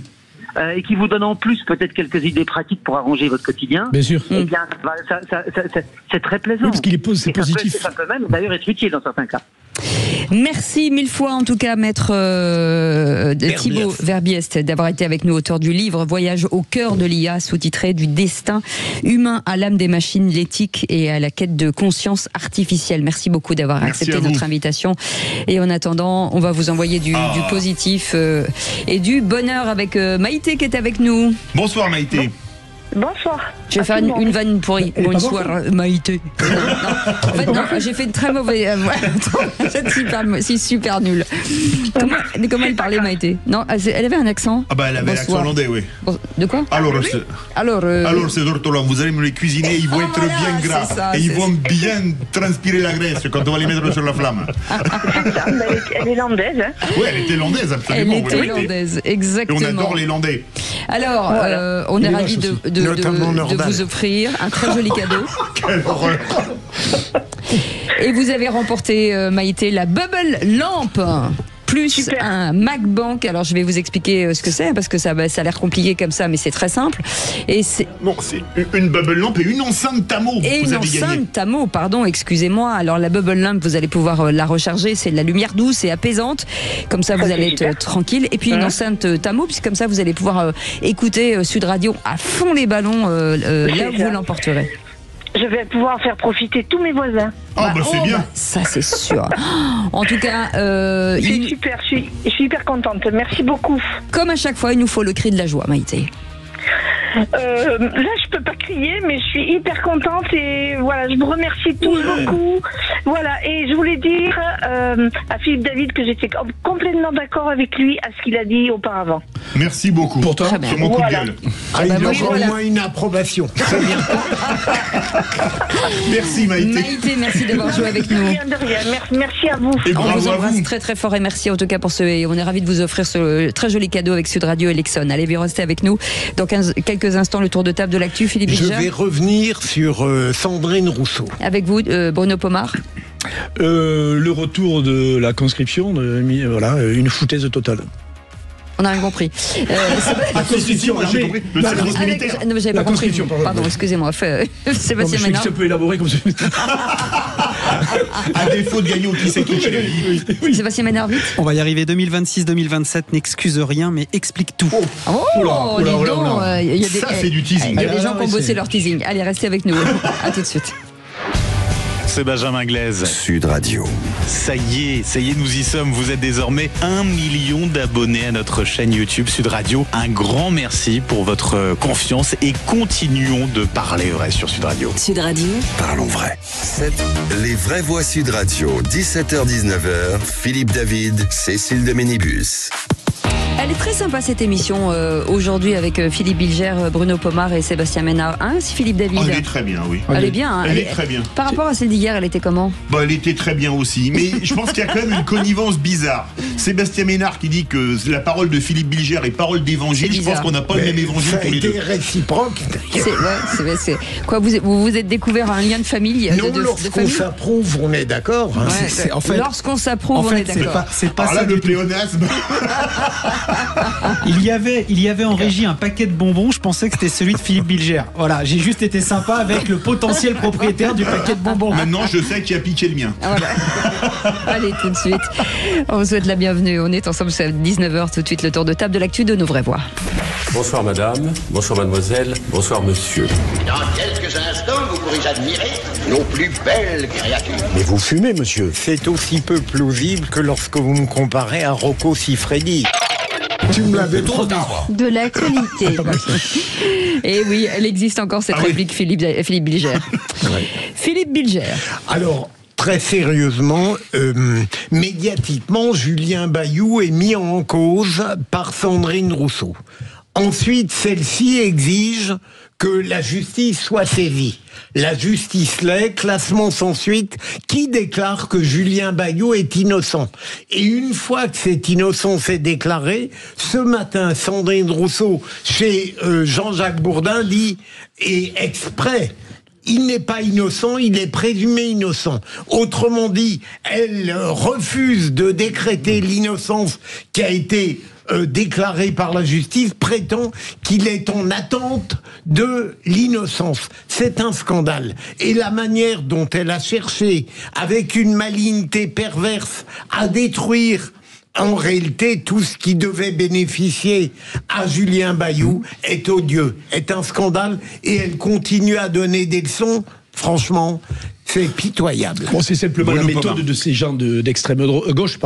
et qui vous donne en plus peut-être quelques idées pratiques pour arranger votre quotidien. Bien sûr. Eh bien, c'est très plaisant. Oui, parce qu'il est c'est positif. Ça peut même d'ailleurs être utile dans certains cas. Merci mille fois en tout cas maître Thibaut Verbiest d'avoir été avec nous, auteur du livre Voyage au cœur de l'IA, sous-titré Du destin humain à l'âme des machines, l'éthique et à la quête de conscience artificielle. Merci beaucoup d'avoir accepté notre invitation et en attendant on va vous envoyer du positif et du bonheur avec Maïté qui est avec nous. Bonsoir Maïté. Bonsoir. Je vais faire une vanne pourrie. Bonsoir Maïté. En fait, non, j'ai fait une très mauvaise. C'est super nul. Comment elle parlait Maïté? Non, elle avait un accent. Elle avait l'accent hollandais, oui. De quoi? Alors ces ortolans, vous allez me les cuisiner, ils vont être bien gras et ils vont bien transpirer la graisse quand on va les mettre sur la flamme. C'est ça, elle est landaise. Hein. Oui, elle était landaise, absolument. Elle était landaise, exactement. Et on adore les landais. Alors, on est ravis de vous offrir un très joli cadeau. Quelle horreur. Et vous avez remporté, Maïté, la Bubble Lamp plus un MacBank. Alors je vais vous expliquer ce que c'est parce que ça a l'air compliqué comme ça, mais c'est très simple. Et c'est une Bubble Lamp et une enceinte Tamo. Et une enceinte Tamo, pardon, excusez-moi. Alors la Bubble Lamp, vous allez pouvoir la recharger. C'est de la lumière douce et apaisante. Comme ça, vous allez être tranquille. Et puis une enceinte Tamo, puis comme ça, vous allez pouvoir écouter Sud Radio à fond les ballons là où vous l'emporterez. Je vais pouvoir faire profiter tous mes voisins. C'est bien. Ça, c'est sûr. En tout cas, c'est super. Je suis hyper contente. Merci beaucoup. Comme à chaque fois, il nous faut le cri de la joie, Maïté. Là, je peux pas crier, mais je suis hyper contente et voilà, je vous remercie tous beaucoup. Voilà, et je voulais dire à Philippe David que j'étais complètement d'accord avec lui à ce qu'il a dit auparavant. Merci beaucoup. Pour toi, sur mon coup de gueule. Il aura au moins une approbation. C'est bien. Merci Maïté. Maïté, merci d'avoir joué avec nous. De rien. Merci à vous. Et on bravo vous embrasse à vous. très très fort et merci en tout cas pour ce. On est ravis de vous offrir ce très joli cadeau avec Sud Radio et Lexon. Allez, vous restez avec nous. Dans quelques instants, le tour de table de l'actu. Philippe Je Bilger. vais revenir sur Sandrine Rousseau. Avec vous, Bruno Pomar. Le retour de la conscription, une foutaise totale. On n'a rien compris. La Constitution, j'ai compris. Le service militaire. Non, mais j'avais pas compris. Pardon, excusez-moi. Sébastien Ménard. Je peux élaborer comme ça. À défaut de gagner au qui c'est qui. Sébastien Ménard, vite. On va y arriver. 2026-2027 n'excuse rien, mais explique tout. Oh, dis donc. Ça, c'est du teasing. Il y a des gens qui ont bossé leur teasing. Allez, restez avec nous. À tout de suite. c'est Benjamin Glaise. Sud Radio. Ça y est, nous y sommes. Vous êtes désormais 1 million d'abonnés à notre chaîne YouTube Sud Radio. Un grand merci pour votre confiance et continuons de parler vrai sur Sud Radio. Sud Radio. Parlons vrai. Les vraies voix Sud Radio, 17h-19h, Philippe David, Cécile de Ménibus. Elle est très sympa cette émission aujourd'hui avec Philippe Bilger, Bruno Pomar et Sébastien Ménard. Hein, Philippe David. Elle est très bien, oui. Elle est bien. Hein, elle est très bien. Par rapport à celle d'hier, elle était comment? Elle était très bien aussi. Mais je pense qu'il y a quand même une connivence bizarre. Sébastien Ménard qui dit que la parole de Philippe Bilger est parole d'évangile. Je pense qu'on n'a pas le même évangile tous les deux. C'est réciproque. C'est quoi, vous êtes découvert un lien de famille? Non, lorsqu'on s'approuve, on est d'accord. Hein. En fait, lorsqu'on s'approuve, on est d'accord. C'est pas ça là le pléonasme. Il y avait en régie un paquet de bonbons, je pensais que c'était celui de Philippe Bilger. Voilà, j'ai juste été sympa avec le potentiel propriétaire du paquet de bonbons. Maintenant, je sais qui a piqué le mien. Voilà. Allez, tout de suite. On vous souhaite la bienvenue. On est ensemble jusqu'à 19h. Tout de suite, le tour de table de l'actu de nos vraies voix. Bonsoir madame, bonsoir mademoiselle, bonsoir monsieur. Dans quelques instants, vous pourrez admirer nos plus belles créatures. Mais vous fumez, monsieur. C'est aussi peu plausible que lorsque vous me comparez à Rocco Siffredi. Tu me l'avais trop tard. De l'actualité. Et oui, elle existe encore cette réplique, oui. Philippe Bilger. Ouais. Philippe Bilger. Alors, très sérieusement, médiatiquement, Julien Bayou est mis en cause par Sandrine Rousseau. Ensuite, celle-ci exige que la justice soit saisie. La justice l'est, classement sans suite, qui déclare que Julien Bayou est innocent. Et une fois que cette innocence est déclarée, ce matin, Sandrine Rousseau, chez Jean-Jacques Bourdin, dit, et exprès, il n'est pas innocent, il est présumé innocent. Autrement dit, elle refuse de décréter l'innocence qui a été déclaré par la justice, prétend qu'il est en attente de l'innocence. C'est un scandale. Et la manière dont elle a cherché, avec une malignité perverse, à détruire en réalité tout ce qui devait bénéficier à Julien Bayou est odieux, est un scandale, et elle continue à donner des leçons, franchement. C'est pitoyable. Bon, c'est simplement la méthode de ces gens d'extrême gauche,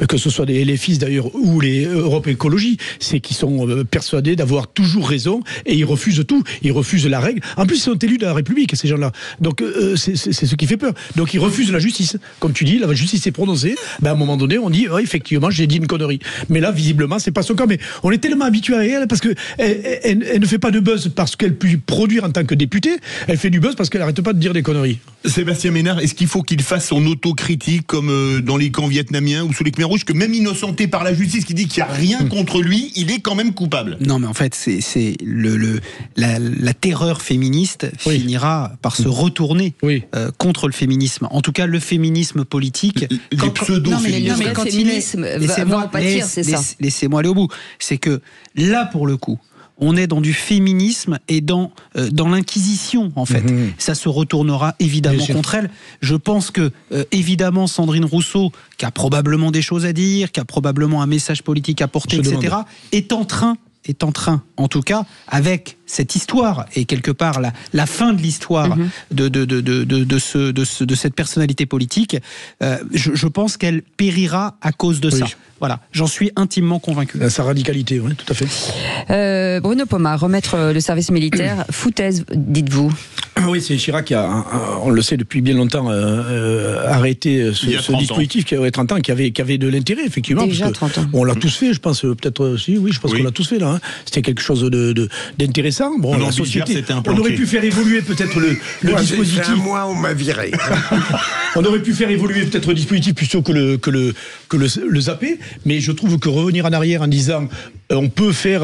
que ce soit les LFistes d'ailleurs ou les Europe Écologie, c'est qu'ils sont persuadés d'avoir toujours raison et ils refusent tout. Ils refusent la règle. En plus, ils sont élus de la République, ces gens-là. Donc, c'est ce qui fait peur. Donc, ils refusent la justice. Comme tu dis, la justice s'est prononcée. À un moment donné, on dit, effectivement, j'ai dit une connerie. Mais là, visiblement, c'est pas son cas. Mais on est tellement habitué à elle parce que elle ne fait pas de buzz parce qu'elle peut produire en tant que députée. Elle fait du buzz parce qu'elle n'arrête pas de dire des conneries. Sébastien Ménard, est-ce qu'il faut qu'il fasse son autocritique comme dans les camps vietnamiens ou sous les Khmers rouges, que même innocenté par la justice qui dit qu'il n'y a rien contre lui, il est quand même coupable? Non, mais en fait, c'est la terreur féministe finira par se retourner contre le féminisme. En tout cas, le féminisme politique. Les pseudo-féministes. Le féminisme va en pâtir, c'est ça. Laissez-moi aller au bout. C'est que là, pour le coup, on est dans du féminisme et dans l'inquisition, en fait. Ça se retournera évidemment contre elle. Je pense que, évidemment, Sandrine Rousseau, qui a probablement des choses à dire, qui a probablement un message politique à porter, etc., est en train, en tout cas, avec cette histoire, et quelque part la fin de l'histoire de cette personnalité politique, je pense qu'elle périra à cause de ça. Voilà, j'en suis intimement convaincu. Sa radicalité, oui, tout à fait. Bruno Pomar, remettre le service militaire, foutaise, dites-vous? Oui, c'est Chirac qui a, on le sait depuis bien longtemps, arrêté ce dispositif qui avait 30 ans, qui avait de l'intérêt, effectivement. Déjà 30 ans. On l'a tous fait, je pense, peut-être, je pense qu'on l'a tous fait, là. Hein. C'était quelque chose d'intéressant. Bon, la société, on aurait pu faire évoluer peut-être le dispositif. J'ai fait un mois, on m'a viré. On aurait pu faire évoluer peut-être le dispositif plutôt que le zapper, mais je trouve que revenir en arrière en disant on peut refaire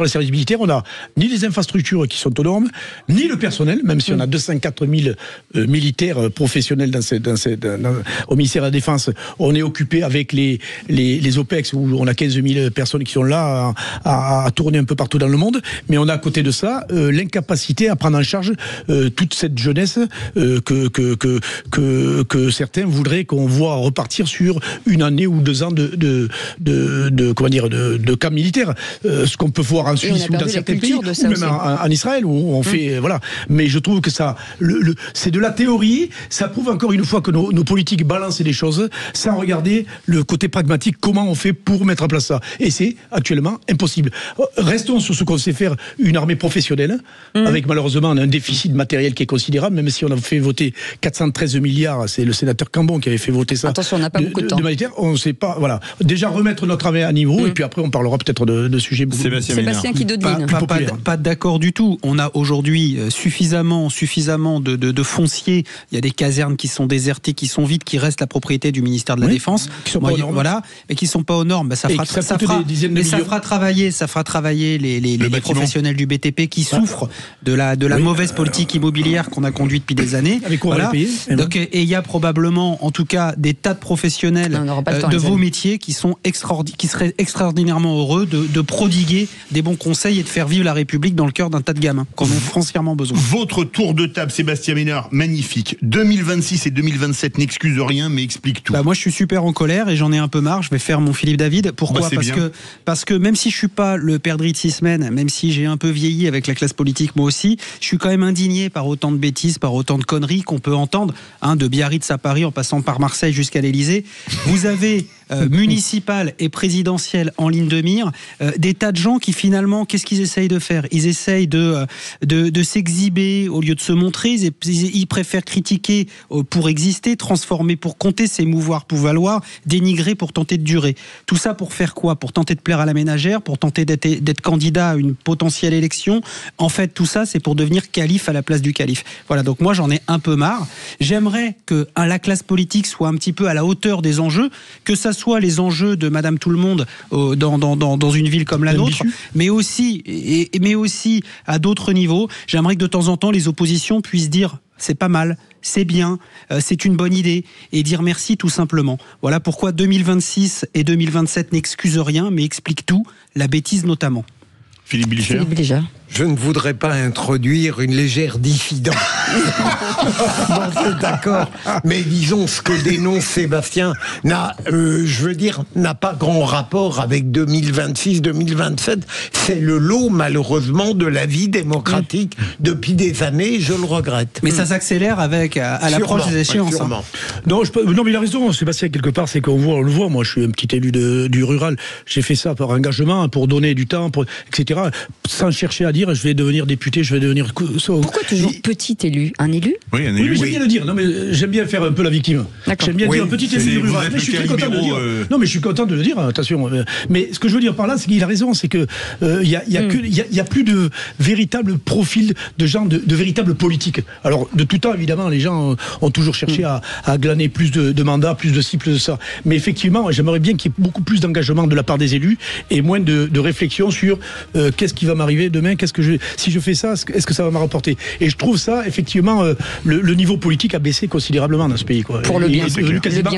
le service militaire, on n'a ni les infrastructures qui sont aux normes, ni le personnel, même si on a 204 000 militaires professionnels au ministère de la Défense, on est occupé avec les OPEX où on a 15 000 personnes qui sont là à tourner un peu partout dans le monde, mais on a à côté de l'incapacité à prendre en charge toute cette jeunesse que que certains voudraient qu'on voit repartir sur une année ou 2 ans de camp militaire. Ce qu'on peut voir en Suisse ou dans certains pays, ou même en Israël, où on fait, voilà. Mais je trouve que ça, c'est de la théorie. Ça prouve encore une fois que nos politiques balancent des choses sans regarder le côté pragmatique, comment on fait pour mettre en place ça. Et c'est actuellement impossible. Restons sur ce qu'on sait faire, une armée professionnelle, avec malheureusement un déficit matériel qui est considérable, même si on a fait voter 413 milliards, c'est le sénateur Cambon qui avait fait voter ça. Attention, on n'a pas beaucoup de temps. On ne sait pas, voilà. Déjà remettre notre armée à niveau, et puis après on parlera peut-être de sujets beaucoup plus... Sébastien qui dodeline. Pas d'accord du tout. On a aujourd'hui suffisamment de foncier. Il y a des casernes qui sont désertées, qui sont vides, qui restent la propriété du ministère de la Défense. Qui sont pas aux normes. Voilà, mais qui sont pas aux normes. Ça fera travailler les professionnels du BTP qui souffrent de la mauvaise politique immobilière qu'on a conduite depuis des années. Avec quoi on va payer ? Donc, et il y a probablement, en tout cas, des tas de professionnels de vos métiers qui seraient extraordinairement heureux de prodiguer des bons conseils et de faire vivre la République dans le cœur d'un tas de gamins qu'on a foncièrement besoin. Votre tour de table, Sébastien Ménard, magnifique. 2026 et 2027 n'excusent rien, mais explique tout. Moi, je suis super en colère et j'en ai un peu marre. Je vais faire mon Philippe David. Pourquoi ? Parce que même si je suis pas le perdrix de 6 semaines, même si j'ai un peu vieilli avec la classe politique, moi aussi, je suis quand même indigné par autant de bêtises, par autant de conneries qu'on peut entendre, de Biarritz à Paris en passant par Marseille jusqu'à l'Élysée. Vous avez municipal et présidentiel en ligne de mire, des tas de gens qui finalement, qu'est-ce qu'ils essayent de faire ? Ils essayent de s'exhiber au lieu de se montrer, ils préfèrent critiquer pour exister, transformer pour compter, s'émouvoir pour valoir, dénigrer pour tenter de durer. Tout ça pour faire quoi ? Pour tenter de plaire à la ménagère, pour tenter d'être candidat à une potentielle élection. En fait, tout ça, c'est pour devenir calife à la place du calife. Voilà, donc moi j'en ai un peu marre. J'aimerais que la classe politique soit un petit peu à la hauteur des enjeux, que ça soit les enjeux de Madame Tout-le-Monde dans une ville comme la nôtre, mais aussi à d'autres niveaux. J'aimerais que de temps en temps les oppositions puissent dire c'est pas mal, c'est bien, c'est une bonne idée, et dire merci tout simplement. Voilà pourquoi 2026 et 2027 n'excusent rien, mais expliquent tout, la bêtise notamment. Philippe Bilger. Je ne voudrais pas introduire une légère diffidence. C'est d'accord. Mais disons, ce que dénonce Sébastien n'a pas grand rapport avec 2026-2027. C'est le lot, malheureusement, de la vie démocratique depuis des années, je le regrette. Mais ça s'accélère à l'approche des échéances. Non, mais il a raison, Sébastien, quelque part, c'est qu'on le voit. Moi, je suis un petit élu du rural. J'ai fait ça par engagement, pour donner du temps, etc. Sans chercher à dire, je vais devenir député, je vais devenir... Pourquoi toujours petit élu ? Un élu ? Oui, un élu. Oui, j'aime bien le dire. Non, mais j'aime bien faire un peu la victime. J'aime bien dire un petit élu du rural. Mais je suis très content de le dire. Non, mais je suis content de le dire, attention. Mais ce que je veux dire par là, c'est qu'il a raison, c'est que il y a plus de véritable profil de gens, de véritables politiques. Alors, de tout temps, évidemment, les gens ont toujours cherché à glaner plus de mandats, plus de ci, plus de ça. Mais effectivement, j'aimerais bien qu'il y ait beaucoup plus d'engagement de la part des élus et moins de réflexion sur qu'est-ce qui va m'arriver demain, si je fais ça, est-ce que ça va me rapporter ? Et je trouve ça, effectivement, le niveau politique a baissé considérablement dans ce pays. Pour le bien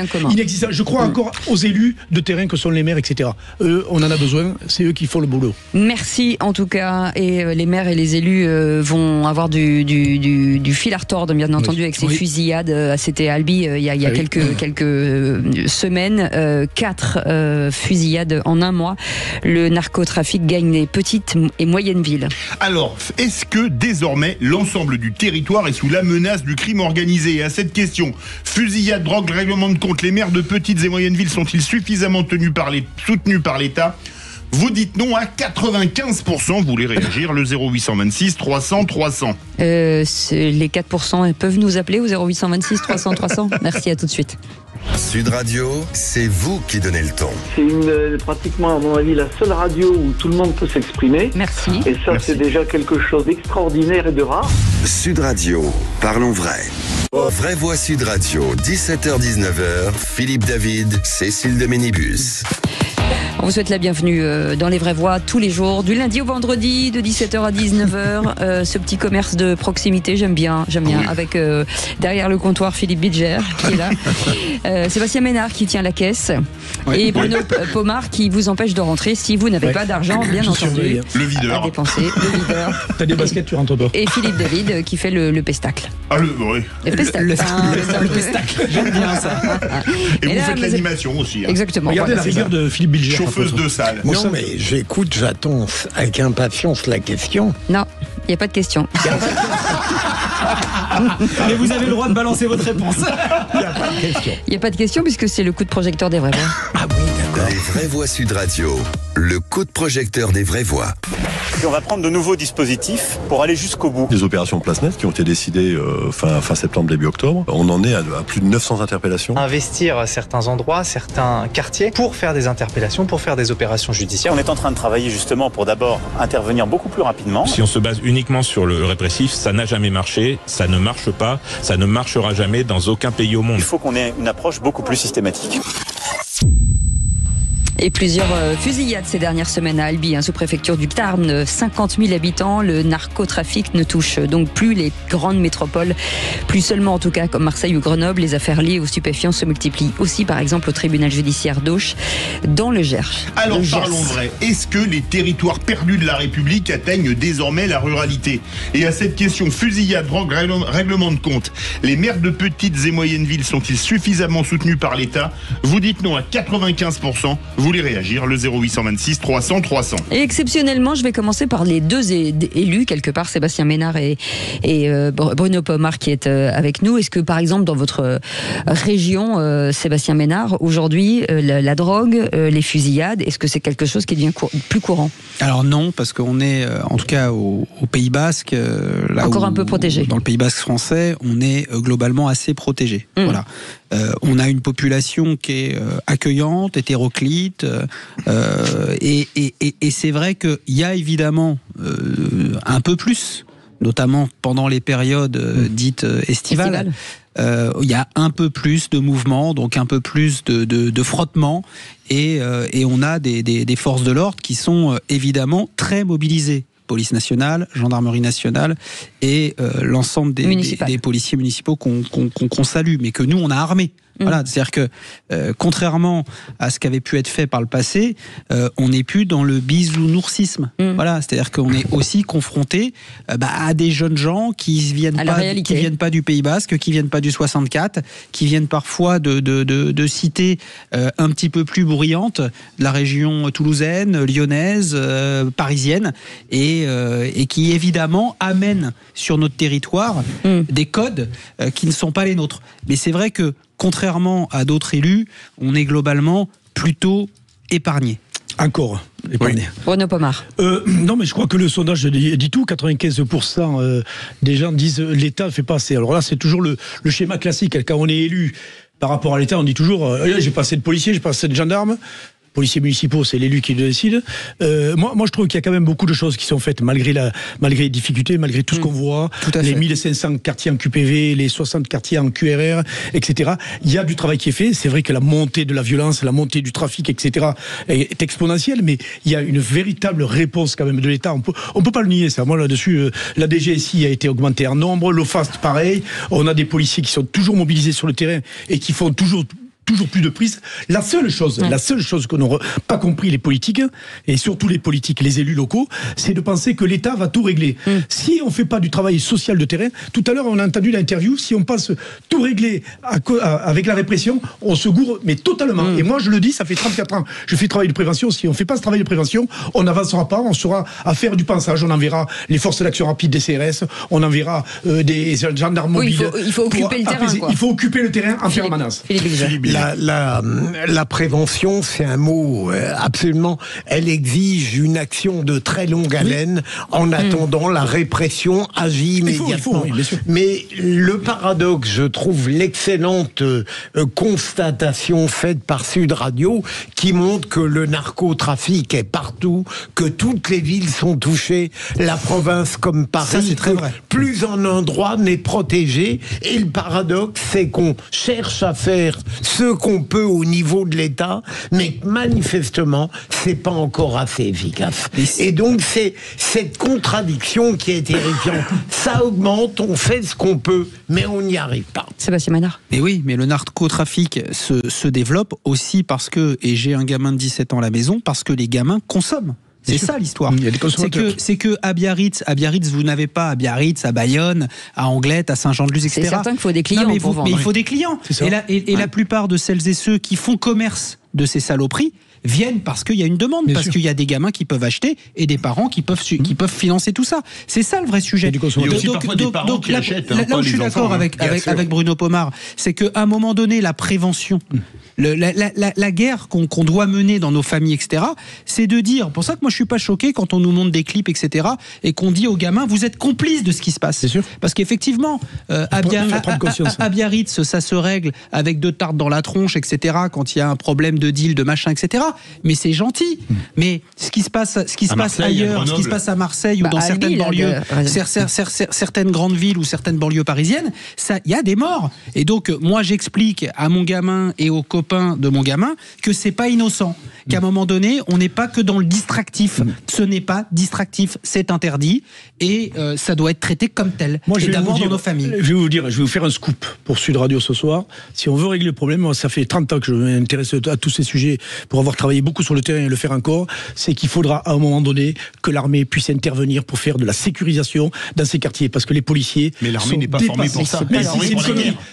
commun. Inexistant. Je crois encore aux élus de terrain que sont les maires, etc. Eux, on en a besoin, c'est eux qui font le boulot. Merci en tout cas, et les maires et les élus vont avoir du fil à retordre, bien entendu, avec ces fusillades. C'était Albi il y a quelques semaines, 4 fusillades en un mois. Le narcotrafic gagne les petites et moyennes villes. Alors, est-ce que désormais l'ensemble du territoire est sous la menace du crime organisé ? Et à cette question, fusillade, drogue, règlement de compte, les maires de petites et moyennes villes sont-ils suffisamment soutenus par l'État ? Vous dites non à 95%, vous voulez réagir, le 0826 300 300. Les 4% peuvent nous appeler au 0826 300 300. Merci, à tout de suite. Sud Radio, c'est vous qui donnez le ton. C'est pratiquement, à mon avis, la seule radio où tout le monde peut s'exprimer. Merci. Et ça, c'est déjà quelque chose d'extraordinaire et de rare. Sud Radio, parlons vrai. Vraie Voix Sud Radio, 17h-19h, Philippe David, Cécile de Ménibus. On vous souhaite la bienvenue dans Les Vraies Voix tous les jours, du lundi au vendredi, de 17h à 19h. Ce petit commerce de proximité, j'aime bien. Oui. Avec derrière le comptoir Philippe Bilger qui est là, Sébastien Ménard qui tient la caisse, et Bruno Pomar qui vous empêche de rentrer si vous n'avez pas d'argent, bien entendu. Le videur. À dépenser, le videur. T'as des baskets, tu rentres pas. Et Philippe David qui fait le pestacle. Oui. Le pestacle. Le pestacle. J'aime bien ça. Et vous faites l'animation aussi. Exactement. Regardez la rigueur de Philippe Bilger. Chauffeuse de salle. Non, mais j'écoute, j'attends avec impatience la question. Non, il n'y a pas de question. Mais vous avez le droit de balancer votre réponse. Il n'y a pas de question. Il n'y a pas de question puisque c'est le coup de projecteur des Vraies Voix. Ah oui, d'accord. Les Vraies Voix Sud Radio, le coup de projecteur des Vraies Voix. Et on va prendre de nouveaux dispositifs pour aller jusqu'au bout. Des opérations Place Nette qui ont été décidées fin septembre, début octobre. On en est à plus de 900 interpellations. Investir certains endroits, certains quartiers pour faire des interpellations, pour faire des opérations judiciaires. On est en train de travailler justement pour d'abord intervenir beaucoup plus rapidement. Si on se base uniquement sur le répressif, ça n'a jamais marché, ça ne marche pas, ça ne marchera jamais dans aucun pays au monde. Il faut qu'on ait une approche beaucoup plus systématique. Et plusieurs fusillades ces dernières semaines à Albi, sous-préfecture du Tarn. 50 000 habitants, le narcotrafic ne touche donc plus les grandes métropoles, plus seulement en tout cas comme Marseille ou Grenoble. Les affaires liées aux stupéfiants se multiplient aussi, par exemple au tribunal judiciaire d'Auch, dans le Gers. Alors parlons vrai, est-ce que les territoires perdus de la République atteignent désormais la ruralité? Et à cette question, fusillade, drogue, règlement de compte, les maires de petites et moyennes villes sont-ils suffisamment soutenus par l'État? Vous dites non à 95%, vous voulez réagir, le 0826 300 300. Et exceptionnellement, je vais commencer par les deux élus, quelque part, Sébastien Ménard et Bruno Pomar qui est avec nous. Est-ce que, par exemple, dans votre région, Sébastien Ménard, aujourd'hui, la drogue, les fusillades, est-ce que c'est quelque chose qui devient plus courant? Alors non, parce qu'on est, en tout cas au Pays Basque, là encore un peu protégé. Dans le Pays Basque français, on est globalement assez protégé. Voilà. On a une population qui est accueillante, hétéroclite, et c'est vrai qu'il y a évidemment un peu plus, notamment pendant les périodes dites estivales. Il y a un peu plus de mouvement, donc un peu plus de frottement, et on a des forces de l'ordre qui sont évidemment très mobilisées. Police nationale, gendarmerie nationale et l'ensemble des policiers municipaux qu'on salue, mais que nous on a armés. Voilà, c'est-à-dire que contrairement à ce qui avait pu être fait par le passé, on n'est plus dans le bisounoursisme. Voilà, c'est-à-dire qu'on est aussi confronté à des jeunes gens qui viennent pas du Pays Basque, qui viennent pas du 64, qui viennent parfois de cités un petit peu plus bruyantes, de la région toulousaine, lyonnaise, parisienne, et qui évidemment amènent sur notre territoire des codes qui ne sont pas les nôtres. Mais c'est vrai que contrairement à d'autres élus, on est globalement plutôt épargné. Encore épargné. Oui. Bruno Pomar. Non, mais je crois que le sondage dit tout. 95% des gens disent l'État ne fait pas assez. Alors là, c'est toujours le schéma classique. Quand on est élu par rapport à l'État, on dit toujours j'ai pas assez de policiers, j'ai pas assez de gendarmes. Policiers municipaux, c'est l'élu qui le décide. Moi, je trouve qu'il y a quand même beaucoup de choses qui sont faites malgré les difficultés, malgré tout ce qu'on voit, les 1500 quartiers en QPV, les 60 quartiers en QRR, etc. Il y a du travail qui est fait. C'est vrai que la montée de la violence, la montée du trafic, etc. est exponentielle, mais il y a une véritable réponse quand même de l'État. On peut pas le nier, ça. Moi, là-dessus, la DGSI a été augmentée en nombre, l'OFAST pareil. On a des policiers qui sont toujours mobilisés sur le terrain et qui font toujours plus de prise. La seule chose que n'ont pas compris les politiques, et surtout les politiques, les élus locaux, c'est de penser que l'État va tout régler. Si on fait pas du travail social de terrain, tout à l'heure on a entendu l'interview, si on passe tout régler avec la répression, on se gourre, mais totalement. Et moi je le dis, ça fait 34 ans, je fais travail de prévention. Si on fait pas ce travail de prévention, on n'avancera pas, on sera à faire du pensage, on enverra les forces d'action rapide des CRS, on enverra des gendarmes mobiles. Il faut occuper le terrain. Il faut occuper le terrain en permanence. La prévention, c'est un mot absolument. Elle exige une action de très longue haleine. En attendant, la répression agit immédiatement. Bien sûr. Mais le paradoxe, je trouve l'excellente constatation faite par Sud Radio, qui montre que le narcotrafic est partout, que toutes les villes sont touchées, la province comme Paris. Ça, c'est très vrai. Plus en un endroit n'est protégé. Et le paradoxe, c'est qu'on cherche à faire ce ce qu'on peut au niveau de l'État, mais que manifestement, c'est pas encore assez efficace. Et donc, c'est cette contradiction qui est terrifiante. Ça augmente, on fait ce qu'on peut, mais on n'y arrive pas. Sébastien Ménard. Mais oui, mais le narcotrafic se développe aussi parce que, et j'ai un gamin de 17 ans à la maison, parce que les gamins consomment. C'est ça l'histoire. Il y a des consommateurs. C'est que à Biarritz, vous n'avez pas à Biarritz, à Bayonne, à Anglette, à Saint-Jean-de-Luz, etc. C'est certain qu'il faut des clients pour vendre. Mais il faut des clients. Et la plupart de celles et ceux qui font commerce de ces saloperies viennent parce qu'il y a une demande, parce qu'il y a des gamins qui peuvent acheter et des parents qui peuvent financer tout ça. C'est ça le vrai sujet. Il y a aussi parfois des parents qui achètent. Là où je suis d'accord avec Bruno Pomar, c'est qu'à un moment donné, la prévention, la guerre qu'on doit mener dans nos familles, etc., c'est de dire, pour ça que moi je suis pas choqué quand on nous montre des clips, etc., et qu'on dit aux gamins, vous êtes complices de ce qui se passe. C'est sûr. Parce qu'effectivement, à Biarritz, ça se règle avec 2 tartes dans la tronche, etc., quand il y a un problème de deal, de machin, etc., mais c'est gentil. Mais ce qui se passe ailleurs, ce qui se passe à Marseille ou dans certaines banlieues, certaines grandes villes ou certaines banlieues parisiennes, il y a des morts. Et donc, moi, j'explique à mon gamin et aux copains de mon gamin que c'est pas innocent. Qu'à un moment donné, on n'est pas que dans le distractif. Ce n'est pas distractif, c'est interdit et ça doit être traité comme tel. Moi, et d'abord dans nos familles. Je vais vous faire un scoop pour Sud Radio ce soir. Si on veut régler le problème, moi, ça fait 30 ans que je m'intéresse à tous ces sujets pour avoir travaillé beaucoup sur le terrain et le faire encore, c'est qu'il faudra à un moment donné que l'armée puisse intervenir pour faire de la sécurisation dans ces quartiers, parce que les policiers. Mais l'armée n'est pas formée pour ça.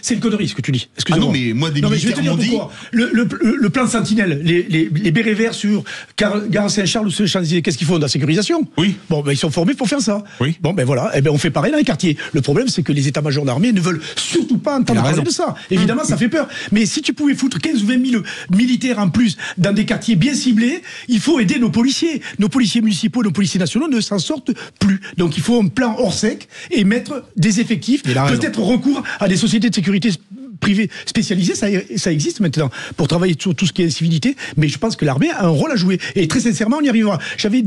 C'est une connerie ce que tu dis. Ah non, mais moi, des militaires m'ont dit. Le plan Sentinelle, les bérets verts sur Gare Saint-Charles ou sur Champs-Élysées, qu'est-ce qu'ils font? De la sécurisation? Oui. Bon, ils sont formés pour faire ça. Oui. Bon, voilà. On fait pareil dans les quartiers. Le problème, c'est que les états-majors d'armée ne veulent surtout pas entendre parler de ça. Évidemment, ça fait peur. Mais si tu pouvais foutre 15 ou 20 000 militaires en plus dans des quartiers bien ciblés, il faut aider nos policiers. Nos policiers municipaux, nos policiers nationaux ne s'en sortent plus. Donc il faut un plan hors sec et mettre des effectifs. Peut-être recours à des sociétés de sécurité privées spécialisées, ça existe maintenant, pour travailler sur tout ce qui est civilité, mais je pense que l'armée a un rôle à jouer. Et très sincèrement, on y arrivera. J'avais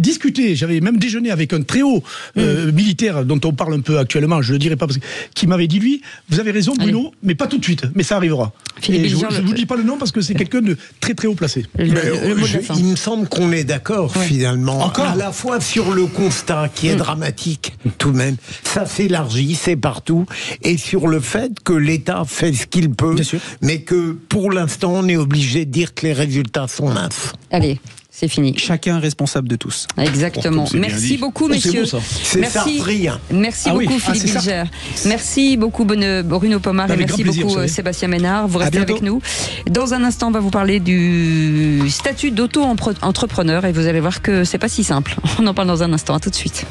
même déjeuné avec un très haut militaire dont on parle un peu actuellement, je le dirai pas, parce que, qui m'avait dit, lui, vous avez raison Bruno, mais pas tout de suite, mais ça arrivera. Je ne vous dis pas le nom parce que c'est quelqu'un de très très haut placé. Il me semble qu'on est d'accord finalement, à la fois sur le constat qui est dramatique tout de même, ça s'élargit, c'est partout, et sur le fait que l'État fait ce qu'il peut, mais que pour l'instant on est obligé de dire que les résultats sont minces. Allez. C'est fini. Chacun est responsable de tous. Exactement. Merci beaucoup, messieurs. Merci beaucoup, Philippe Bilger. Merci beaucoup, Bruno Pomar. Et merci beaucoup, Sébastien Ménard. Vous restez avec nous. Dans un instant, on va vous parler du statut d'auto-entrepreneur et vous allez voir que c'est pas si simple. On en parle dans un instant. À tout de suite.